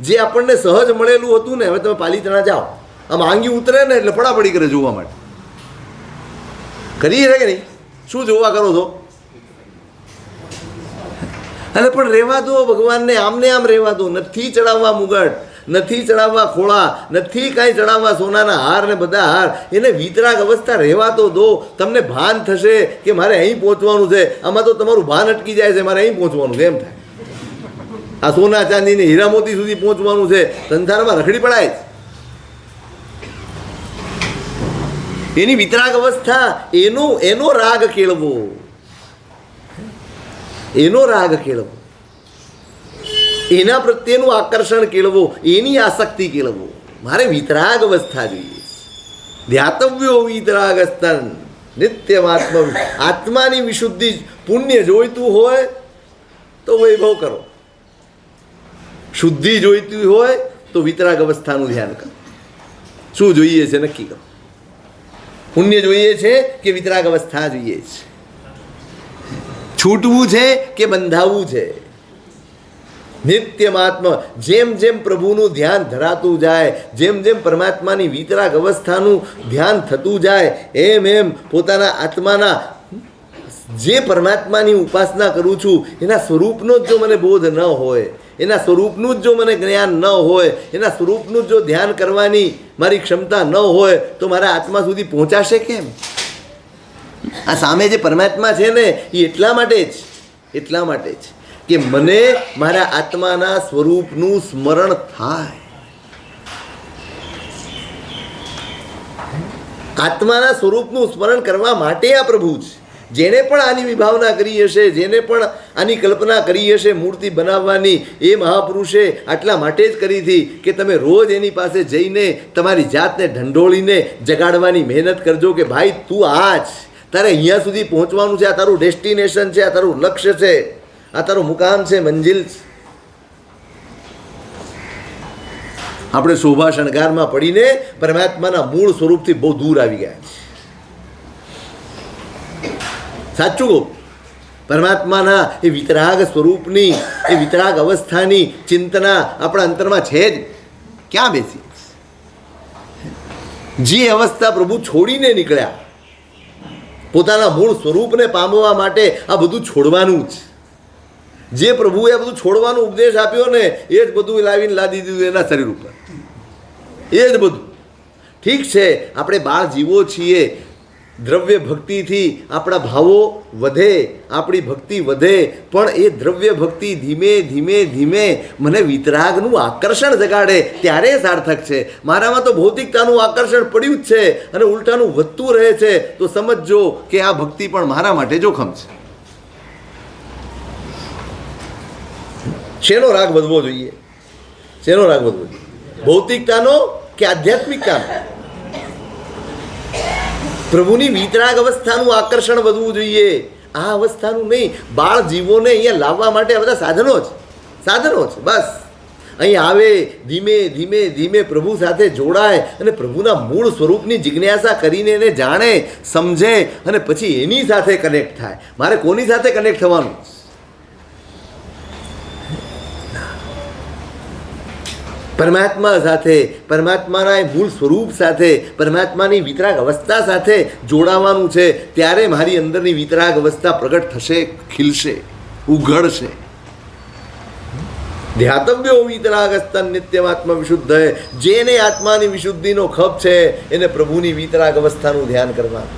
જે આપણને સહજ મળેલું હતું ને, હવે તમે પાલીતાણા જાઓ, આમ આંગી ઉતરે ને એટલે પડાપડી કરે જોવા માટે. કરીએ છે કે નહીં? શું જોવા કરો છો? અને પણ રહેવા દો ભગવાનને. આમને આમ રહેવા દો. નથી ચડાવવા મુગટ, નથી ચડાવવા ખોળા, નથી કાંઈ ચડાવવા સોનાના હાર ને બધા હાર. એને વિતરાગ અવસ્થા રહેવા તો દો. તમને ભાન થશે કે મારે અહીં પહોંચવાનું છે. આમાં તો તમારું ભાન અટકી જાય છે, મારે અહીં પહોંચવાનું છે એમ થાય. આ સોના ચાંદીને હીરા મોતી સુધી પહોંચવાનું છે. સંસારમાં રખડી પડાય. એની વિતરાગ અવસ્થા, એનો રાગ કેળવો. એનો રાગ કેળવો, એના પ્રત્યેનું આકર્ષણ કેળવો, એની આસક્તિ કેળવો. મારે વિતરાગ અવસ્થા જોઈએ. ધ્યાતવ્યો વિતરાગ સ્તન નિત્યમ આત્માની વિશુદ્ધિ. પુણ્ય જોઈતું હોય તો વૈભવ કરો. શુદ્ધિ જોઈતી હોય તો વિતરાગ અવસ્થાનું ધ્યાન કરો. શું જોઈએ છે નક્કી કરો. પુણ્ય જોઈએ છે કે વિતરાગ અવસ્થા જોઈએ છે? છૂટવું છે કે બંધાવવું છે? નિત્યમાત્મ. જેમ જેમ પ્રભુનું ધ્યાન ધરાતું જાય, જેમ જેમ પરમાત્માની વિતરાગ અવસ્થાનું ધ્યાન થતું જાય, એમ એમ પોતાના આત્માના જે પરમાત્માની ઉપાસના કરું છું એના સ્વરૂપનો જ જો મને બોધ ન હોય, એના સ્વરૂપનું જ જો મને જ્ઞાન ન હોય, એના સ્વરૂપનું જ જો ધ્યાન કરવાની મારી ક્ષમતા ન હોય તો મારા આત્મા સુધી પહોંચાશે કેમ? આ સામે જે પરમાત્મા છે ને એ એટલા માટે જ કે મને મારા આત્માના સ્વરૂપનું સ્મરણ થાય. આત્માના સ્વરૂપનું સ્મરણ કરવા માટે આ પ્રભુ છે. જેને પણ આની વિભાવના કરી હશે, જેને પણ આની કલ્પના કરી હશે મૂર્તિ બનાવવાની, એ મહાપુરુષે આટલા માટે જ કરી હતી કે તમે રોજ એની પાસે જઈને તમારી જાતને ઢંઢોળીને જગાડવાની મહેનત કરજો કે ભાઈ તું આ જ, તારે અહીંયા સુધી પહોંચવાનું છે. આ તારું ડેસ્ટિનેશન છે, આ તારું લક્ષ્ય છે, આ તારું મુકામ છે, મંજિલ છે. આપણે શોભા શણગારમાં પડીને પરમાત્માના મૂળ સ્વરૂપથી બહુ દૂર આવી ગયા છે. સાચું કહું, પરમાત્માના એ વિતરાગ સ્વરૂપની, એ વિતરાગ અવસ્થાની ચિંતના આપણા અંતરમાં છે જ ક્યાં બેસી? જે અવસ્થા પ્રભુ છોડીને નીકળ્યા પોતાના મૂળ સ્વરૂપને પામવા માટે, આ બધું છોડવાનું જ. જે પ્રભુએ આ બધું છોડવાનો ઉપદેશ આપ્યો ને એ જ બધું લાવીને લાદી દીધું એના શરીર ઉપર. એ જ બધું. ઠીક છે, આપણે બાળ જીવો છીએ, દ્રવ્ય ભક્તિથી આપણા ભાવો વધે, આપણી ભક્તિ વધે, પણ એ દ્રવ્ય ભક્તિ ધીમે ધીમે ધીમે મને વિતરાગનું આકર્ષણ જગાડે ત્યારે સાર્થક છે. મારામાં તો ભૌતિકતાનું આકર્ષણ પડ્યું જ છે અને ઉલટાનું વધતું રહે છે, તો સમજજો કે આ ભક્તિ પણ મારા માટે જોખમ છે. શેનો રાગ વધવો જોઈએ? શેનો રાગ વધવો જોઈએ? ભૌતિકતાનો કે આધ્યાત્મિકતાનો? પ્રભુની વિતરાગ અવસ્થાનું આકર્ષણ વધવું જોઈએ. આ અવસ્થાનું નહીં. બાળ જીવોને અહીંયા લાવવા માટે આ બધા સાધનો જ બસ. અહીં આવે, ધીમે ધીમે ધીમે પ્રભુ સાથે જોડાય અને પ્રભુના મૂળ સ્વરૂપની જિજ્ઞાસા કરીને એને જાણે, સમજે અને પછી એની સાથે કનેક્ટ થાય. મારે કોની સાથે કનેક્ટ થવાનું? પરમાત્મા સાથે, પરમાત્માના મૂળ સ્વરૂપ સાથે, પરમાત્માની વિતરાગ અવસ્થા સાથે જોડાવાનું છે. ત્યારે મારી અંદરની વિતરાગ અવસ્થા પ્રગટ થશે, ખીલશે, ઉઘડશે. ધ્યાતવ્યો વિતરાગસ્તન નિત્યમાત્મ વિશુદ્ધ. જેને આત્માની વિશુદ્ધિનો ખપ છે એને પ્રભુની વિતરાગ અવસ્થાનું ધ્યાન કરવાનું.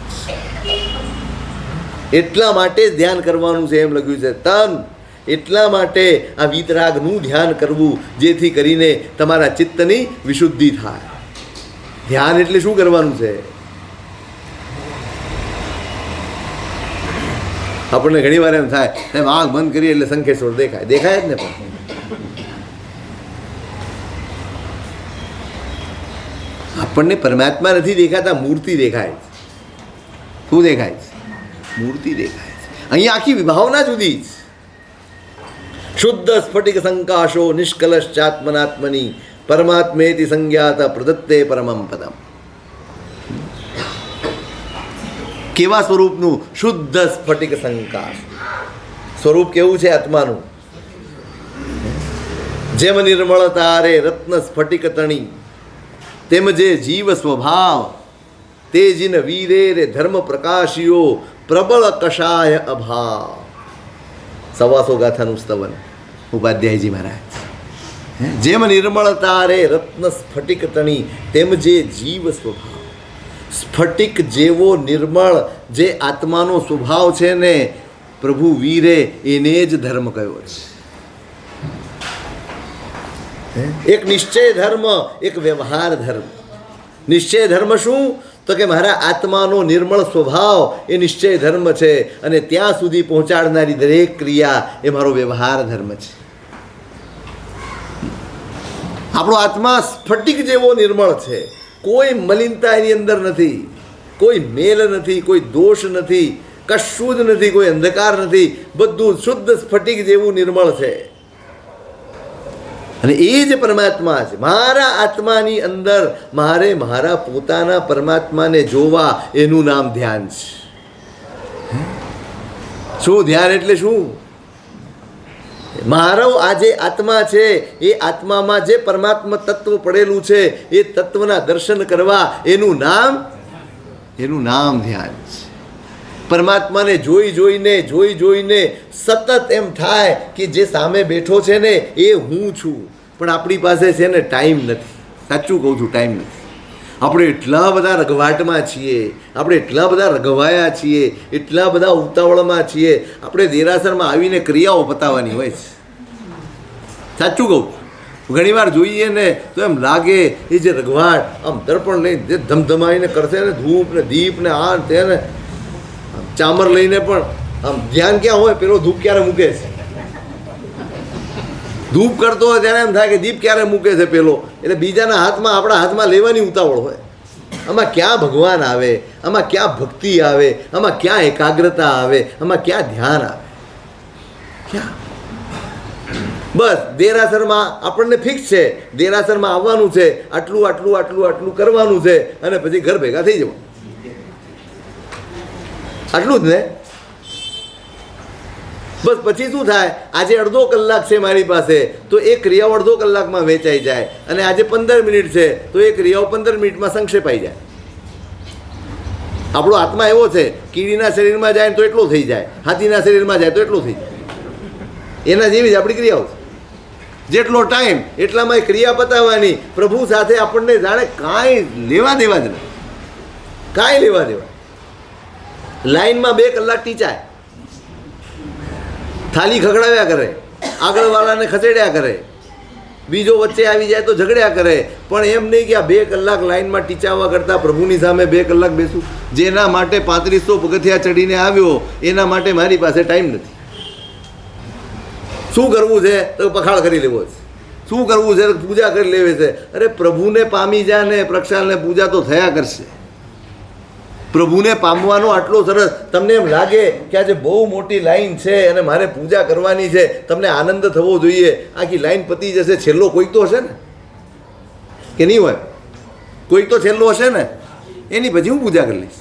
એટલા માટે જ ધ્યાન કરવાનું છે એમ લખ્યું છે. તન એટલા માટે આ વિતરાગનું ધ્યાન કરવું, જેથી કરીને તમારા ચિત્તની વિશુદ્ધિ થાય. ધ્યાન એટલે શું કરવાનું છે? આપણને ઘણી વાર એમ થાય એમ આંખ બંધ કરીએ એટલે શંખેશ્વર દેખાય જ ને. પણ આપણને પરમાત્મા નથી દેખાતા, મૂર્તિ દેખાય છે. શું દેખાય છે? મૂર્તિ દેખાય છે. અહીંયા આખી વિભાવના જુદી જ. શુદ્ધ સ્ફટિક સંકાશો નિષ્કલશ્ચાત્મનાત્મની પરમાત્મેતિ સંજ્ઞાત પ્રદત્તે પરમં પદમ. કેવા સ્વરૂપનું? શુદ્ધ સ્ફટિક સંકાશ. સ્વરૂપ કેવું છે આત્માનું? જેમ નિર્મળ તારે રત્ન સ્ફટિક તણી, તેમ જે જીવ સ્વભાવ તેજીન વીરે રે ધર્મ પ્રકાશીઓ પ્રબળ કષાય અભાવ. 125 ગાથાનું સ્તવન ઉપાધ્યાયજી મહારાજ. જેમ નિર્મળ તારે રત્ન સ્ફટિક તણી, તેમ જે જીવ સ્વભાવ. સ્ફટિક જેવો નિર્મળ જે આત્માનો સ્વભાવ છે ને પ્રભુ વીરે, એને જ ધર્મ કયો છે. એક નિશ્ચય ધર્મ, એક વ્યવહાર ધર્મ. નિશ્ચય ધર્મ શું? તો કે મારા આત્માનો નિર્મળ સ્વભાવ એ નિશ્ચય ધર્મ છે, અને ત્યાં સુધી પહોંચાડનારી દરેક ક્રિયા એ મારો વ્યવહાર ધર્મ છે. આપણો આત્મા સ્ફટિક જેવો નિર્મળ છે. કોઈ મલિનતા એની અંદર નથી, કોઈ મેલ નથી, કોઈ દોષ નથી, કશું જ નથી, કોઈ અંધકાર નથી. બધું શુદ્ધ સ્ફટિક જેવું નિર્મળ છે. અને એ જ પરમાત્મા છે. મારા આત્માની અંદર મારે મારા પોતાના પરમાત્માને જોવા, એનું નામ ધ્યાન છે. શું ધ્યાન એટલે શું? મારો આ જે આત્મા છે એ આત્મામાં જે પરમાત્મા તત્વ પડેલું છે એ તત્વના દર્શન કરવા, એનું નામ ધ્યાન છે. પરમાત્માને જોઈ જોઈને સતત એમ થાય કે જે સામે બેઠો છે ને એ હું છું. પણ આપણી પાસે છે ને ટાઈમ નથી. સાચું કહું છું, ટાઈમ નથી. આપણે એટલા બધા રઘવાટમાં છીએ, આપણે એટલા બધા રઘવાયા છીએ, એટલા બધા ઉતાવળમાં છીએ. આપણે દેરાસરમાં આવીને ક્રિયાઓ પતાવવાની હોય છે. સાચું કહું, ઘણીવાર જોઈએ ને તો એમ લાગે એ જે રઘવાટ આમ દર્પણ લઈને જે ધમધમાઈને કરશે ને, ધૂપ ને દીપ ને આ તેને ચામર લઈને પણ આમ ધ્યાન ક્યાં હોય? પેલો ધૂપ ક્યારે મૂકે છે? ધૂપ કરતો હોય ત્યારે એમ થાય કે દીપ ક્યારે મૂકે છે પેલો. એટલે બીજાના હાથમાં આપણા હાથમાં લેવાની ઉતાવળ હોય. આમાં ક્યાં ભગવાન આવે? આમાં ક્યાં ભક્તિ આવે? આમાં ક્યાં એકાગ્રતા આવે? આમાં ક્યાં ધ્યાન આવે? ક્યાં? બસ દેરાસરમાં આપણને ફિક્સ છે, દેરાસરમાં આવવાનું છે, આટલું આટલું આટલું આટલું કરવાનું છે, અને પછી ઘર ભેગા થઈ જવું. આટલું જ ને? બસ પછી શું થાય? આજે અડધો કલાક છે મારી પાસે, તો એ ક્રિયાઓ અડધો કલાકમાં વેચાઈ જાય. અને આજે 15 મિનિટ છે તો એ ક્રિયાઓ 15 મિનિટમાં સંક્ષેપાઈ જાય. આપણો આત્મા એવો છે, કીડીના શરીરમાં જાય તો એટલો થઈ જાય, હાથીના શરીરમાં જાય તો એટલો થઈ જાય. એના જેવી જ આપણી ક્રિયાઓ છે. જેટલો ટાઈમ એટલામાં એ ક્રિયા પતાવવાની. પ્રભુ સાથે આપણને જાણે કાંઈ લેવા દેવા જ નહીં, કાંઈ લેવા દેવા. લાઈનમાં 2 કલાક ટીચાય, થાળી ખખડાવ્યા કરે, આગળવાળાને ખસેડ્યા કરે, બીજો વચ્ચે આવી જાય તો ઝઘડ્યા કરે. પણ એમ નહીં કે આ 2 કલાક લાઈનમાં ટીચાવવા કરતાં પ્રભુની સામે 2 કલાક બેસું. જેના માટે 3500 પગથિયા ચડીને આવ્યો એના માટે મારી પાસે ટાઈમ નથી. શું કરવું છે? તો પખાળ કરી લેવો છે. શું કરવું છે? પૂજા કરી લેવી છે. અરે પ્રભુને પામી જા ને પ્રક્ષાલને પૂજા તો થયા કરશે. પ્રભુને પામવાનો આટલો સરસ. તમને એમ લાગે કે આજે બહુ મોટી લાઈન છે અને મારે પૂજા કરવાની છે, તમને આનંદ થવો જોઈએ. આખી લાઈન પતી જશે, છેલ્લો કોઈક તો હશે ને, કે નહીં હોય? કોઈક તો છેલ્લો હશે ને, એની પછી હું પૂજા કરી લઈશ.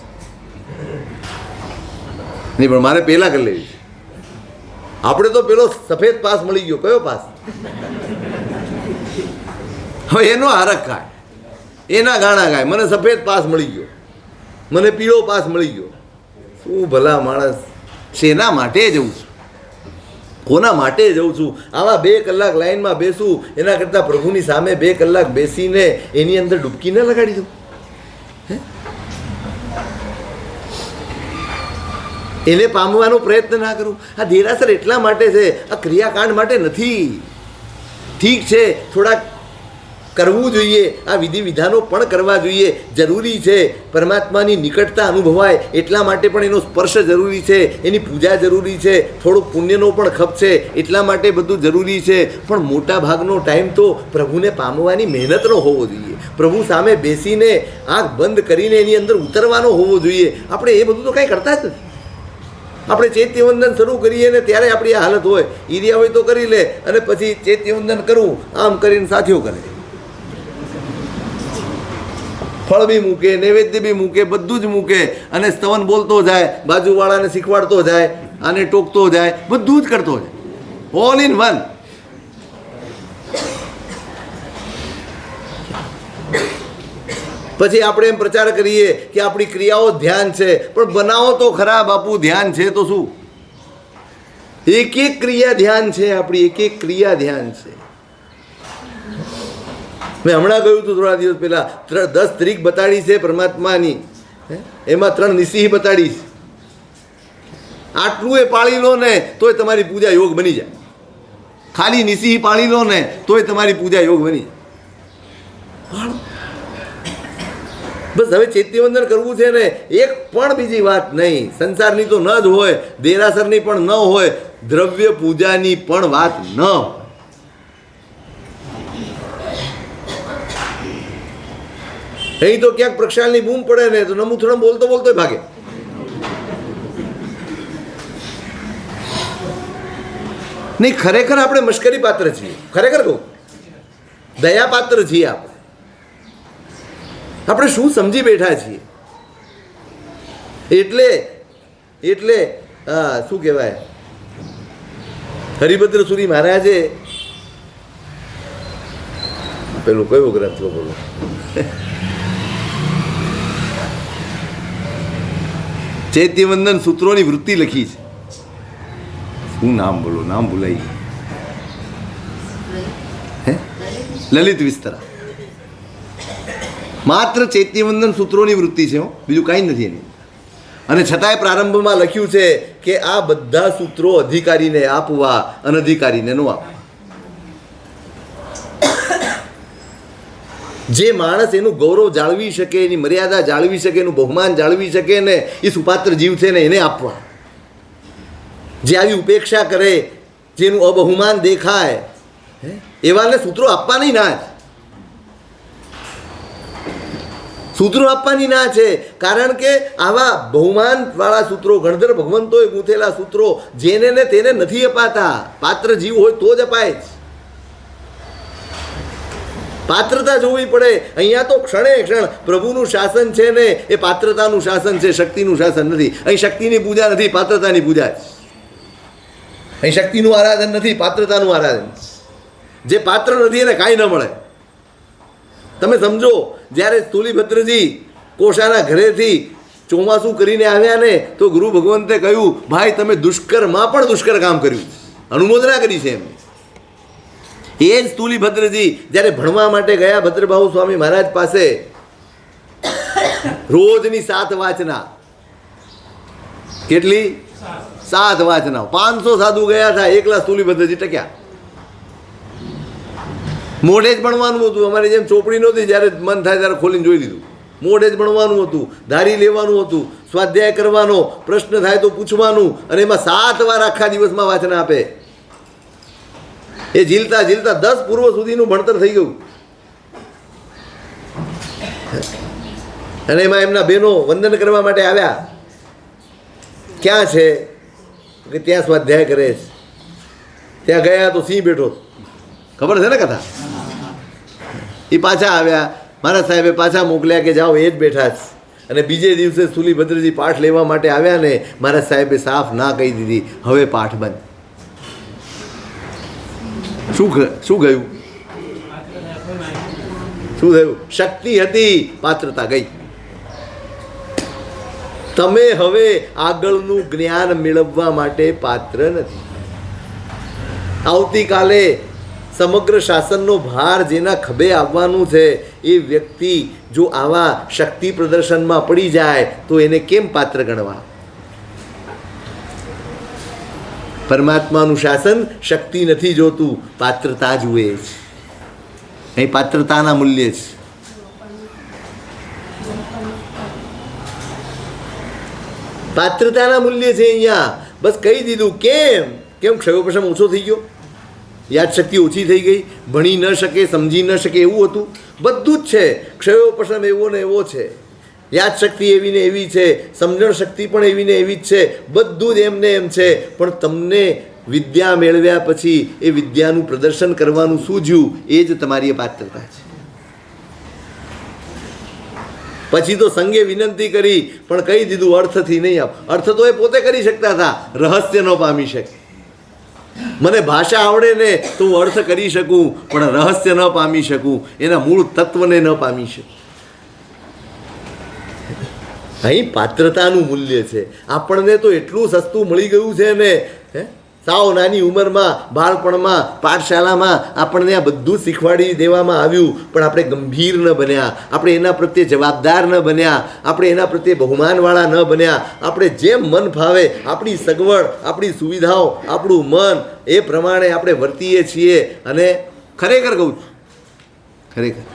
નહીં, પણ મારે પહેલાં કરી લેવી છે. આપણે તો પેલો સફેદ પાસ મળી ગયો. કયો પાસ? હવે એનો હરખ ખાય, એના ગાણા ગાય. મને સફેદ પાસ મળી ગયો, મને પીળો પાસ મળી ગયો. શું ભલા માણસ, શેના માટે જવું છું, કોના માટે જઉં છું? આવા 2 કલાક લાઈનમાં બેસું એના કરતાં પ્રભુની સામે 2 કલાક બેસીને એની અંદર ડૂબકી ન લગાડી દઉં? એને પામવાનો પ્રયત્ન ના કરું? આ દેરાસર એટલા માટે છે, આ ક્રિયાકાંડ માટે નથી. ઠીક છે, થોડાક કરવું જોઈએ, આ વિધિ વિધાનો પણ કરવા જોઈએ, જરૂરી છે. પરમાત્માની નિકટતા અનુભવાય એટલા માટે પણ એનો સ્પર્શ જરૂરી છે, એની પૂજા જરૂરી છે, થોડોક પુણ્યનો પણ ખપ છે એટલા માટે બધું જરૂરી છે. પણ મોટા ભાગનો ટાઈમ તો પ્રભુને પામવાની મહેનતનો હોવો જોઈએ, પ્રભુ સામે બેસીને આંખ બંધ કરીને એની અંદર ઉતરવાનો હોવો જોઈએ. આપણે એ બધું તો કાંઈ કરતા જ નથી. આપણે ચૈત્યવંદન શરૂ કરીએ ને ત્યારે આપણી આ હાલત હોય. ઈર્યા હોય તો કરી લે અને પછી ચૈત્યવંદન કરવું આમ કરીને સાથીઓ કરે, ફળ બી મૂકે, નૈવેદ્ય બી મૂકે, બધું જ મૂકે અને સ્તવન બોલતો જાય, બાજુવાળાને શીખવાડતો જાય, આને ટોકતો જાય, બધું જ કરતો જાય, ઓલ ઇન વન. પછી આપણે એમ પ્રચાર કરીએ કે આપણી ક્રિયાઓ ધ્યાન છે, પણ બનાવો તો ખરા બાપુ. ધ્યાન છે તો શું? એક એક ક્રિયા ધ્યાન છે, આપણી એક એક ક્રિયા ધ્યાન છે. મેં હમણાં કહ્યું હતું થોડા દિવસ પહેલા, 10 ત્રીક બતાડી છે પરમાત્માની, એમાં 3 નિસિહ બતાડી છે. આટલું એ પાળી લો ને તોય તમારી પૂજા યોગ બની જાય. ખાલી નિસિહ પાળી લો ને તોય તમારી પૂજા યોગ બની જાય. બસ હવે ચૈત્યવંદન કરવું છે ને, એક પણ બીજી વાત નહીં. સંસારની તો ન જ હોય, દેરાસરની પણ ન હોય, દ્રવ્ય પૂજાની પણ વાત ન હોય. અહીં તો ક્યાંક પ્રક્ષાલની બૂમ પડે ને તો નમુથડમ બોલતો બોલતો ભાગે. નહીં, ખરેખર આપણે મશ્કરી પાત્ર છીએ. ખરેખર કહું, દયા પાત્ર છીએ. આપણે શું સમજી બેઠા છીએ? એટલે શું કહેવાય, હરિભદ્ર સુરી મહારાજે પેલું કયો ગ્રંથ બોલો, ચૈત્યવંદન સૂત્રોની વૃત્તિ લખી છે. શું નામ બોલો, નામ ભૂલાઈ ગયું. લલિત વિસ્તરા. માત્ર ચૈત્યવંદન સૂત્રોની વૃત્તિ છે, બીજું કાંઈ નથી એની. અને છતાંય પ્રારંભમાં લખ્યું છે કે આ બધા સૂત્રો અધિકારીને આપવા, અનધિકારીને ન આપવા. જે માણસ એનું ગૌરવ જાળવી શકે, એની મર્યાદા જાળવી શકે, એનું બહુમાન જાળવી શકે ને એ સુપાત્ર જીવ છે ને એને આપવા. જે આવી ઉપેક્ષા કરે, જેનું અબહુમાન દેખાય, એવાને સૂત્રો આપવાની ના છે. સૂત્રો આપવાની ના છે, કારણ કે આવા બહુમાનવાળા સૂત્રો, ગણધર ભગવંતોએ ગૂંથેલા સૂત્રો જેને ને તેને નથી અપાતા. પાત્ર જીવ હોય તો જ અપાય છે. પાત્રતા જોવી પડે. અહીંયા તો ક્ષણે ક્ષણ પ્રભુનું શાસન છે ને એ પાત્રતાનું શાસન છે, શક્તિનું શાસન નથી. અહીં શક્તિની પૂજા નથી, પાત્રતાની પૂજા છે. અહીં શક્તિનું આરાધન નથી, પાત્રતાનું આરાધન. જે પાત્ર નથી એને કાંઈ ન મળે. તમે સમજો, જ્યારે સ્થૂલીભદ્રજી કોષાના ઘરેથી ચોમાસું કરીને આવ્યા ને તો ગુરુ ભગવંતે કહ્યું, ભાઈ તમે દુષ્કરમાં પણ દુષ્કર કામ કર્યું. અનુમોદના કરી છે એમને. એ જ સ્થૂલીભદ્રજી જ્યારે ભણવા માટે ગયા ભદ્રભાઉ સ્વામી મહારાજ પાસે, રોજની 7 વાચના. કેટલી? 7 વાચના. 500 સાધુ ગયા હતા, એકલા સ્થૂલીભદ્રજી ટક્યા. મોઢે જ ભણવાનું હતું. અમારી જેમ ચોપડી નહોતી, જ્યારે મન થાય ત્યારે ખોલીને જોઈ લીધું. મોઢે જ ભણવાનું હતું, ધારી લેવાનું હતું, સ્વાધ્યાય કરવાનો, પ્રશ્ન થાય તો પૂછવાનું, અને એમાં 7 વાર આખા દિવસમાં વાચના આપે. એ ઝીલતા ઝીલતા 10 પૂર્વ સુધીનું ભણતર થઈ ગયું. અને એમાં એમના બહેનો વંદન કરવા માટે આવ્યા. ક્યાં છે કે ત્યાં સ્વાધ્યાય કરે છે. ત્યાં ગયા તો સિંહ બેઠો, ખબર છે ને કથા. એ પાછા આવ્યા, મારા સાહેબે પાછા મોકલ્યા કે જાઓ, એ જ બેઠા છે. અને બીજે દિવસે સુલીભદ્રજી પાઠ લેવા માટે આવ્યા ને મારા સાહેબે સાફ ના કહી દીધી, હવે પાઠ બંધ. શું ગયું? શું થયું? શક્તિ હતી, પાત્રતા ગઈ. તમે હવે આગળનું જ્ઞાન મેળવવા માટે પાત્ર નથી. આવતીકાલે સમગ્ર શાસનનો ભાર જેના ખભે આવવાનું છે એ વ્યક્તિ જો આવા શક્તિ પ્રદર્શનમાં પડી જાય તો એને કેમ પાત્ર ગણવા? પરમાત્માનું શાસન શક્તિ નથી જોતું, પાત્રતા જુએ છે. અહીં પાત્રતાના મૂલ્ય છે. પાત્રતાના મૂલ્ય છે અહીંયા. બસ કહી દીધું. કેમ ક્ષયોપશમ ઓછો થઈ ગયો? યાદશક્તિ ઓછી થઈ ગઈ? ભણી ન શકે, સમજી ન શકે એવું હતું? બધું જ છે. ક્ષયોપશમ એવો ને એવો છે, યાદશક્તિ એવી ને એવી છે, સમજણ શક્તિ પણ એવી ને એવી જ છે. બધું જ એમને એમ છે. પણ તમને વિદ્યા મેળવ્યા પછી એ વિદ્યાનું પ્રદર્શન કરવાનું સૂઝ્યું, એ જ તમારી પાત્રતા છે. પછી તો સંઘે વિનંતી કરી પણ કહી દીધું અર્થથી નહીં આવ. અર્થ તો એ પોતે કરી શકતા હતા, રહસ્ય ન પામી શકે. મને ભાષા આવડે ને તો હું અર્થ કરી શકું, પણ રહસ્ય ન પામી શકું, એના મૂળ તત્વને ન પામી શકું. અહીં પાત્રતાનું મૂલ્ય છે. આપણને તો એટલું સસ્તું મળી ગયું છે ને, સાવ નાની ઉંમરમાં, બાળપણમાં, પાઠશાળામાં આપણને આ બધું શીખવાડી દેવામાં આવ્યું, પણ આપણે ગંભીર ન બન્યા, આપણે એના પ્રત્યે જવાબદાર ન બન્યા, આપણે એના પ્રત્યે બહુમાનવાળા ન બન્યા. આપણે જેમ મન ફાવે, આપણી સગવડ, આપણી સુવિધાઓ, આપણું મન, એ પ્રમાણે આપણે વર્તીએ છીએ. અને ખરેખર કહું છું, ખરેખર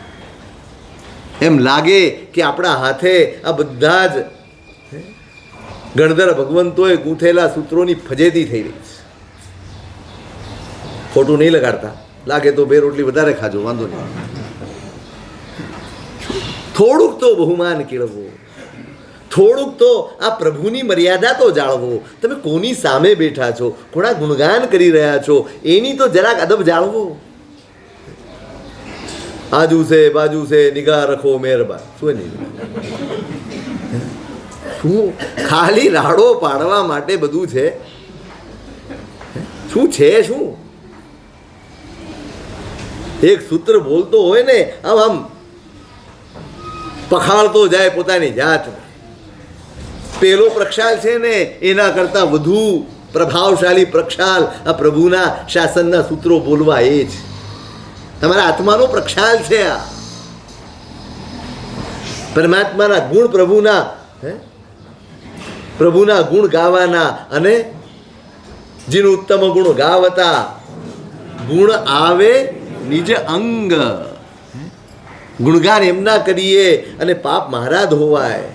એમ લાગે કે આપણા હાથે આ બધા જ ગણધર ભગવંતોએ ગૂંથેલા સૂત્રોની ફજેતી થઈ રહી છે. ખોટું નહીં લગાડતા, લાગે તો બે રોટલી વધારે ખાજો, વાંધો નહીં. થોડુંક તો બહુમાન કેળવો, થોડુંક તો આ પ્રભુની મર્યાદા તો જાળવો. તમે કોની સામે બેઠા છો, કોના ગુણગાન કરી રહ્યા છો, એની તો જરાક અદબ જાળવો. આજુ છે બાજુ છે નિગાહ રખો મહેરબાન. શું નહીં, શું ખાલી રાડો પાડવા માટે બધું છે? શું છે? શું એક સૂત્ર બોલતો હોય ને, આમ પખાળતો જાય પોતાની જાત. પેલો પ્રક્ષાલ છે ને એના કરતાં વધુ પ્રભાવશાળી પ્રક્ષાલ આ પ્રભુના શાસનના સૂત્રો બોલવા એ જ. તમારા આત્માનો પ્રક્ષાલ છે આ. પરમાત્માના ગુણ, પ્રભુના ગુણ ગાવાના. અને જેનું ઉત્તમ ગુણ ગાવતા, ગુણ આવે નિજ અંગ. ગુણગાન એમના કરીએ અને પાપ મારા ધોવાય.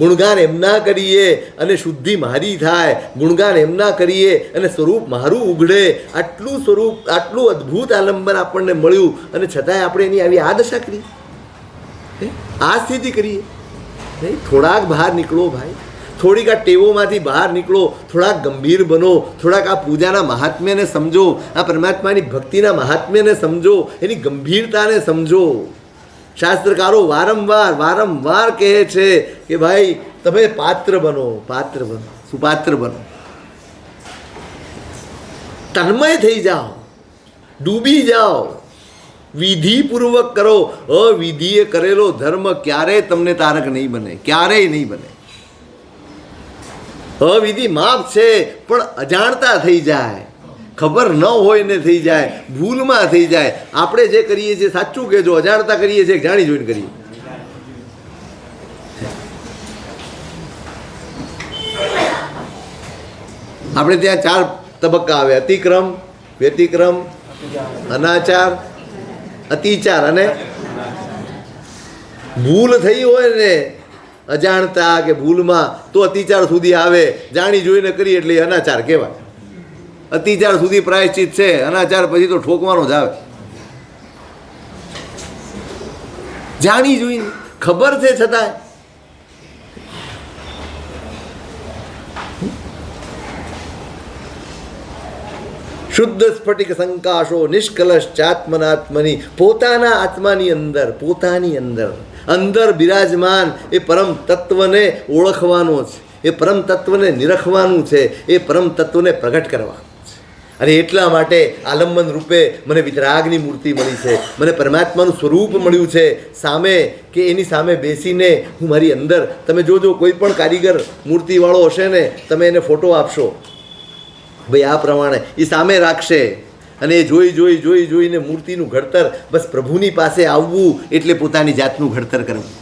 ગુણગાન એમના કરીએ અને શુદ્ધિ મારી થાય. ગુણગાન એમના કરીએ અને સ્વરૂપ મારું ઉઘડે. આટલું સ્વરૂપ, આટલું અદ્ભુત આલંબન આપણને મળ્યું, અને છતાંય આપણે એની આવી આ દશા કરી, આ સ્થિતિ કરીએ. થોડાક બહાર નીકળો ભાઈ, થોડીક આ ટેવોમાંથી બહાર નીકળો, થોડાક ગંભીર બનો, થોડાક આ પૂજાના મહાત્મ્યને સમજો, આ પરમાત્માની ભક્તિના મહાત્મ્યને સમજો, એની ગંભીરતાને સમજો. શાસ્ત્રકારો વારંવાર કહે છે કે ભાઈ તમે પાત્ર બનો, પાત્ર બનો, સુપાત્ર બનો. તન્મય થઈ જાઓ, ડૂબી જાઓ, વિધિપૂર્વક કરો. અવિધિએ કરેલો ધર્મ ક્યારેય તમને તારક નહીં બને, ક્યારેય નહીં બને. અવિધિ માફ છે, પણ અજાણતા થઈ જાય, ખબર ન હોય ને થઈ જાય, ભૂલમાં થઈ જાય. આપણે જે કરીએ છીએ સાચું કહેજો, અજાણતા કરીએ છીએ, જાણી જોઈને કરીએ. આપણે ત્યાં 4 તબક્કા આવે: અતિક્રમ, વ્યતિક્રમ, અનાચાર, અતિચાર અને ભૂલ થઈ હોય ને અજાણતા કે ભૂલમાં, તો અતિચાર સુધી આવે. જાણી જોઈને કરીએ એટલે અનાચાર કહેવાય. અતિચાર સુધી પ્રાયશ્ચિત છે, અનાચાર પછી તો ઠોકવાનો જ આવે. જાણી જોઈને ખબર છે છતાં શુદ્ધ સ્ફટિક સંકાશો નિષ્કલશ ચાત્મનાત્મની, પોતાના આત્માની અંદર અંદર બિરાજમાન એ પરમ તત્વને ઓળખવાનો છે, એ પરમ તત્વને નિરખવાનું છે, એ પરમ તત્વને પ્રગટ કરવાનું છે. અને એટલા માટે આલંબન રૂપે મને વિતરાગની મૂર્તિ મળી છે, મને પરમાત્માનું સ્વરૂપ મળ્યું છે સામે, કે એની સામે બેસીને હું મારી અંદર, તમે જોજો કોઈ પણ કારીગર મૂર્તિવાળો હશે ને, તમે એને ફોટો આપશો ભાઈ આ પ્રમાણે, એ સામે રાખશે અને એ જોઈને મૂર્તિનું ઘડતર, બસ પ્રભુની પાસે આવવું એટલે પોતાની જાતનું ઘડતર કરવું.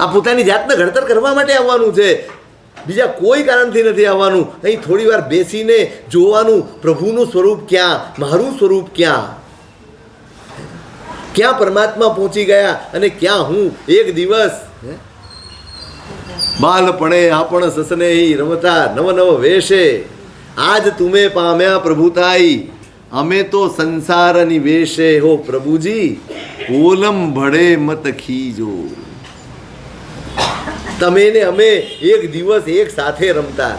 આ પોતાની જાતને ઘડતર કરવા માટે આવવાનું છે, બીજા કોઈ કારણથી નથી આવવાનું. અહીં થોડી વાર બેસીને જોવાનું પ્રભુનું સ્વરૂપ ક્યાં, મારું સ્વરૂપ ક્યાં પરમાત્મા પહોંચી ગયા અને ક્યાં હું. એક દિવસ બાલપણે આપણ સસને રમતા નવ વેશે, આજ તુમે પામ્યા પ્રભુતાઈ, અમે તો સંસાર નિવેશે. હો પ્રભુજી ઓલમ ભળે મત ખીજો. તમે ને અમે એક દિવસ એક સાથે રમતા,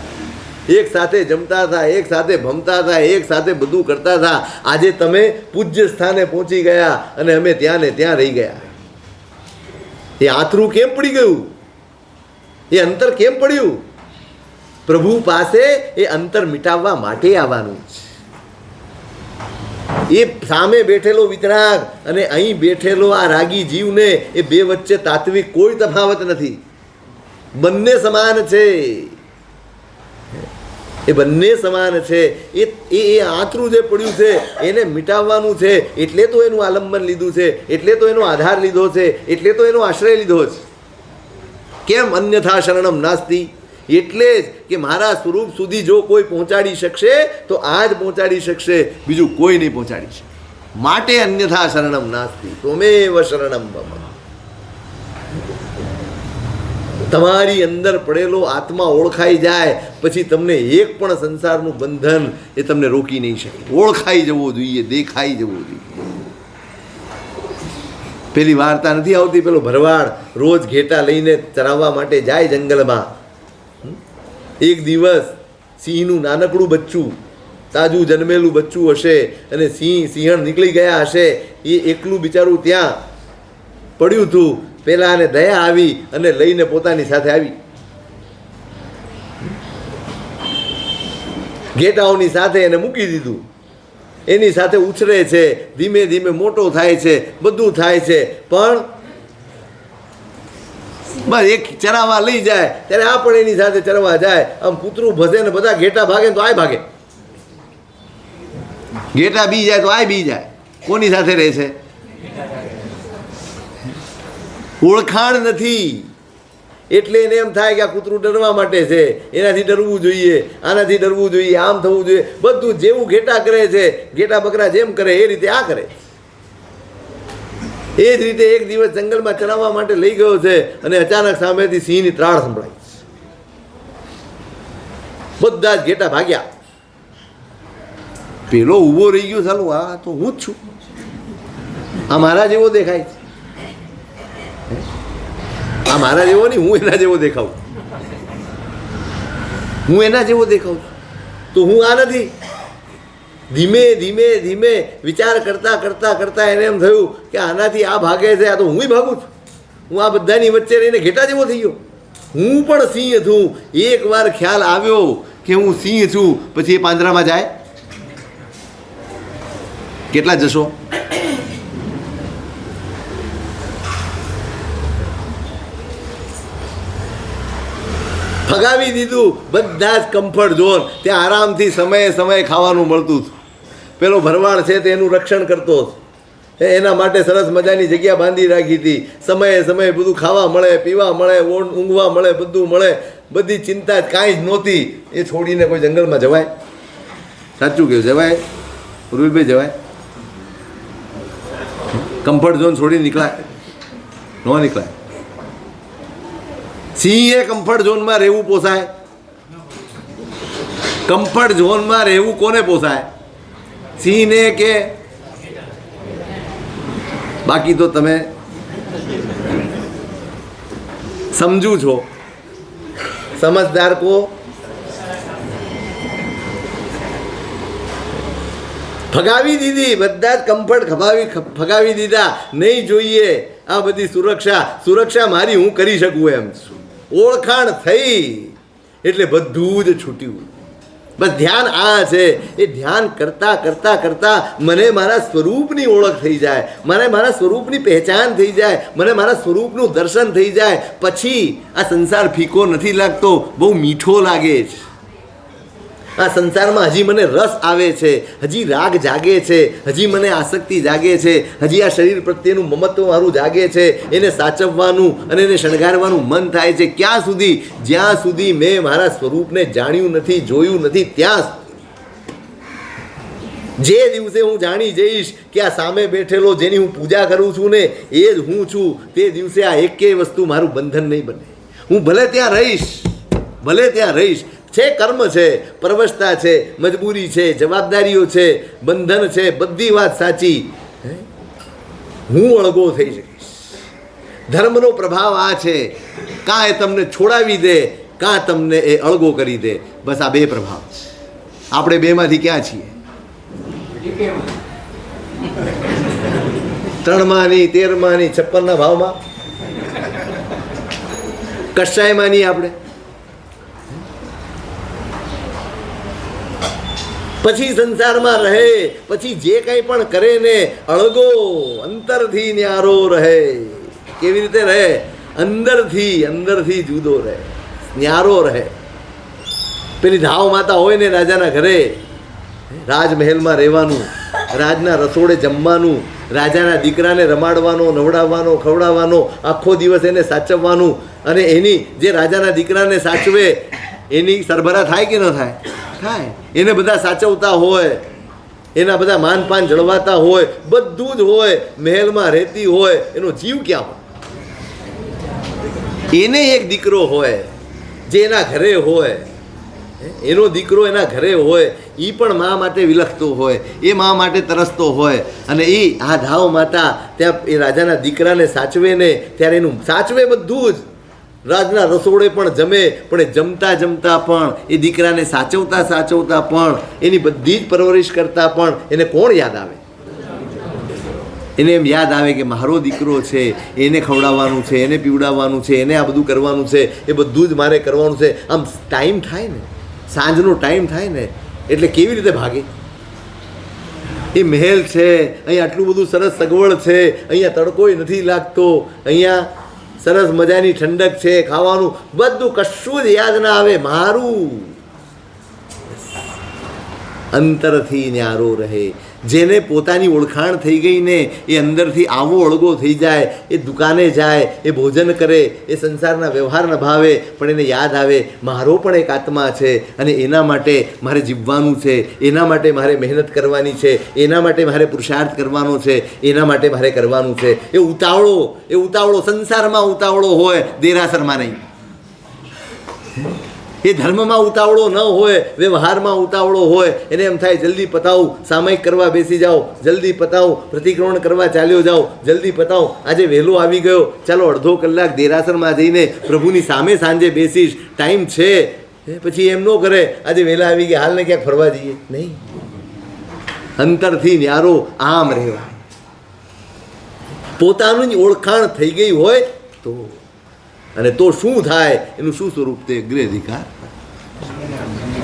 એક સાથે જમતા હતા, એક સાથે ભમતા હતા, એક સાથે બધું કરતા હતા. આજે તમે પૂજ્ય સ્થાને પહોંચી ગયા અને અમે ત્યાં ને ત્યાં રહી ગયા. એ આતરું કેમ પડી ગયું? એ અંતર કેમ પડ્યું? પ્રભુ પાસે એ અંતર મિટાવવા માટે આવવાનું છે. એ સામે બેઠેલો વિતરાગ અને અહીં બેઠેલો આ રાગી જીવને, એ બે વચ્ચે તાત્વિક કોઈ તફાવત નથી, બંને સમાન છે. એ બંને સમાન છે. એ આંતરું જે પડ્યું છે એને મિટાવવાનું છે, એટલે તો એનું આલંબન લીધું છે, એટલે તો એનો આધાર લીધો છે, એટલે તો એનો આશ્રય લીધો છે. કેમ? અન્યથા શરણમ નાસ્તિ. એટલે જ કે મારા સ્વરૂપ સુધી જો કોઈ પહોંચાડી શકશે તો આ જ પહોંચાડી શકશે, બીજું કોઈ નહીં પહોંચાડી શકે. માટે અન્યથા શરણમ નાસ્તિ, ત્વમેવ શરણમ મમ. તમારી અંદર પડેલો આત્મા ઓળખાઈ જાય પછી તમને એક પણ સંસારનું બંધન એ તમને રોકી નહીં શકે. ઓળખાઈ જવો જોઈએ, દેખાઈ જવો જોઈએ. પેલી વાર્તા નથી આવતી, પેલો ભરવાડ રોજ ઘેટા લઈને ચરાવવા માટે જાય જંગલમાં. એક દિવસ સિંહનું નાનકડું બચ્ચું, તાજું જન્મેલું બચ્ચું હશે અને સિંહણ નીકળી ગયા હશે. એ એકલું બિચારું ત્યાં પડ્યું હતું. પેલાને દયા આવી અને લઈને પોતાની સાથે આવી. ઘેટાઓની સાથે એને મૂકી દીધું. એની સાથે ઉછરે છે, ધીમે ધીમે મોટો થાય છે, બધું થાય છે. પણ બસ એક ચરાવવા લઈ જાય ત્યારે આ પણ એની સાથે ચરવા જાય. આમ કૂતરું ભસે ને બધા ઘેટા ભાગે તો આય ભાગે, ઘેટા બી જાય તો આય બી જાય. કોની સાથે રહે છે? ઓળખાણ નથી એટલે એને એમ થાય કે આ કૂતરું ડરવા માટે છે, એનાથી ડરવું જોઈએ, આનાથી ડરવું જોઈએ, આમ થવું જોઈએ. બધું જેવું ઘેટા કરે છે, ઘેટા બકરા જેમ કરે એ રીતે આ કરે. એ જ રીતે એક દિવસ જંગલમાં ચરાવવા માટે લઈ ગયો છે અને અચાનક સામેથી સિંહની ત્રાળ સંભળાઈ. બધા જ ઘેટા ભાગ્યા. પેલો ઊભો રહી ગયો, ચાલો આ તો હું જ છું, આ મારા જેવો દેખાય છે. આ મારા જેવો નહીં, હું એના જેવો દેખાઉં, હું એના જેવો દેખાઉં તો હું આ નથી. ધીમે ધીમે ધીમે વિચાર કરતા કરતા કરતા એને એમ થયું કે આનાથી આ ભાગે છે, આ તો હું ભાગું છું. હું આ બધાની વચ્ચે રહીને ઘેટા જેવો થઈ ગયો. હું પણ સિંહ છું. એક વાર ખ્યાલ આવ્યો કે હું સિંહ છું, પછી એ પાંજરામાં જાય. કેટલા જશો? ફગાવી દીધું બધા જ કમ્ફર્ટ ઝોન. ત્યાં આરામથી સમયે ખાવાનું મળતું હતું. પેલો ભરવાડ છે તે એનું રક્ષણ કરતો હતો. એના માટે સરસ મજાની જગ્યા બાંધી રાખી હતી. સમયે બધું ખાવા મળે, પીવા મળે, ઊંઘવા મળે, બધું મળે. બધી ચિંતા જ કાંઈ જ નહોતી. એ છોડીને કોઈ જંગલમાં જવાય? સાચું કહ્યું, જવાય? રૂલભાઈ જવાય? કમ્ફર્ટ ઝોન છોડી નીકળાય? ન નીકળાય. સિંહે કમ્ફર્ટ ઝોનમાં રહેવું પોસાય? કમ્ફર્ટ ઝોનમાં રહેવું કોને પોસાય? સિંહને કે બાકી તો તમે સમજુ છો, સમજદાર કો ફગાવી દીધી, બધા જ કમ્ફર્ટ ફગાવી દીધા. નહીં જોઈએ આ બધી સુરક્ષા મારી હું કરી શકું એમ છું. ઓળખાણ થઈ એટલે બધું જ છૂટ્યું. બસ ધ્યાન આ છે. એ ધ્યાન કરતા કરતા કરતા મને મારા સ્વરૂપની ઓળખ થઈ જાય, મને મારા સ્વરૂપની પહેચાન થઈ જાય, મને મારા સ્વરૂપનું દર્શન થઈ જાય. પછી આ સંસાર ફીકો નથી લાગતો, બહુ મીઠો લાગે છે. આ સંસારમાં હજી મને રસ આવે છે, હજી રાગ જાગે છે, હજી મને આસક્તિ જાગે છે, હજી આ શરીર પ્રત્યેનું મમત્વ મારું જાગે છે. એને સાચવવાનું અને એને શણગારવાનું મન થાય છે. ક્યાં સુધી? જ્યાં સુધી મેં મારા સ્વરૂપને જાણ્યું નથી, જોયું નથી, ત્યાં જે દિવસે હું જાણી જઈશ કે આ સામે બેઠેલો જેની હું પૂજા કરું છું ને એ જ હું છું, તે દિવસે આ એકેય વસ્તુ મારું બંધન નહીં બને. હું ભલે ત્યાં રહીશ. છે કર્મ છે, પરવશતા છે, મજબૂરી છે, જવાબદારીઓ છે, બંધન છે, બધી વાત સાચી. હું અળગો થઈ શકીશ. ધર્મનો પ્રભાવ આ છે, કાં એ તમને છોડાવી દે, કાં તમને એ અળગો કરી દે. બસ આ બે પ્રભાવ. આપણે બેમાંથી ક્યાં છીએ? 3 13 56 ભાવમાં, કશાયમાં નહીં. આપણે પછી સંસારમાં રહે, પછી જે કંઈ પણ કરે ને અળગો, અંતરથી ન્યારો રહે. કેવી રીતે રહે? અંદરથી જુદો રહે, ન્યારો રહે. પેલી ધાવ માતા હોય ને રાજાના ઘરે, રાજમહેલમાં રહેવાનું, રાજના રસોડે જમવાનું, રાજાના દીકરાને રમાડવાનો, નવડાવવાનો, ખવડાવવાનો, આખો દિવસ એને સાચવવાનું. અને એની જે રાજાના દીકરાને સાચવે એની સરભરા થાય કે ન થાય? થાય. એને બધા સાચવતા હોય, એના બધા માનપાન જળવાતા હોય, બધું જ હોય, મહેલમાં રહેતી હોય, એનો જીવ ક્યાં હોય? એને એક દીકરો હોય જે એના ઘરે હોય, એનો દીકરો એના ઘરે હોય, એ પણ મા માટે વિલખતો હોય, એ મા માટે તરસતો હોય. અને એ આ ધાવ માતા ત્યાં એ રાજાના દીકરાને સાચવે ને ત્યારે એનું સાચવે બધું જ. રાજના રસોડે પણ જમે, પણ એ જમતા પણ એ દીકરાને સાચવતા પણ એની બધી જ પરવરિશ કરતા પણ એને કોણ યાદ આવે? એને એમ યાદ આવે કે મારો દીકરો છે, એને ખવડાવવાનું છે, એને પીવડાવવાનું છે, એને આ બધું કરવાનું છે, એ બધું જ મારે કરવાનું છે. આમ ટાઈમ થાય ને, સાંજનો ટાઈમ થાય ને એટલે કેવી રીતે ભાગે? એ મહેલ છે, અહીંયા આટલું બધું સરસ સગવડ છે, અહીંયા તડકોય નથી લાગતો, અહીંયા સરસ મજાની ઠંડક છે, ખાવાનું બધું, કશું જ યાદ ના આવે. મારું અંતરથી ન્યારો રહે. જેને પોતાની ઓળખાણ થઈ ગઈ ને એ અંદરથી આવો અળગો થઈ જાય. એ દુકાને જાય, એ ભોજન કરે, એ સંસારના વ્યવહાર નભાવે, પણ એને યાદ આવે મારો પણ એક આત્મા છે અને એના માટે મારે જીવવાનું છે, એના માટે મારે મહેનત કરવાની છે, એના માટે મારે પુરુષાર્થ કરવાનો છે, એના માટે મારે કરવાનું છે. એ ઉતાવળો સંસારમાં ઉતાવળો હોય, દેરાસરમાં નહીં. એ ધર્મમાં ઉતાવળો ન હોય, વ્યવહારમાં ઉતાવળો હોય. એને એમ થાય જલ્દી પતાવું, સામયિક કરવા બેસી જાઓ, જલ્દી પતાવું, પ્રતિક્રમણ કરવા ચાલ્યો જાઓ, જલ્દી પતાવું, આજે વહેલો આવી ગયો, ચાલો અડધો કલાક દેરાસરમાં જઈને પ્રભુની સામે સાંજે બેસીશ, ટાઈમ છે. પછી એમ ન કરે આજે વહેલા આવી ગયા, હાલને ક્યાંક ફરવા જઈએ. નહીં, અંતરથી ન્યારો આમ રહેવાય. પોતાનું જ ઓળખાણ થઈ ગઈ હોય તો. અને તો શું થાય? એનું શું સ્વરૂપ? તે અગ્રાધિકાર.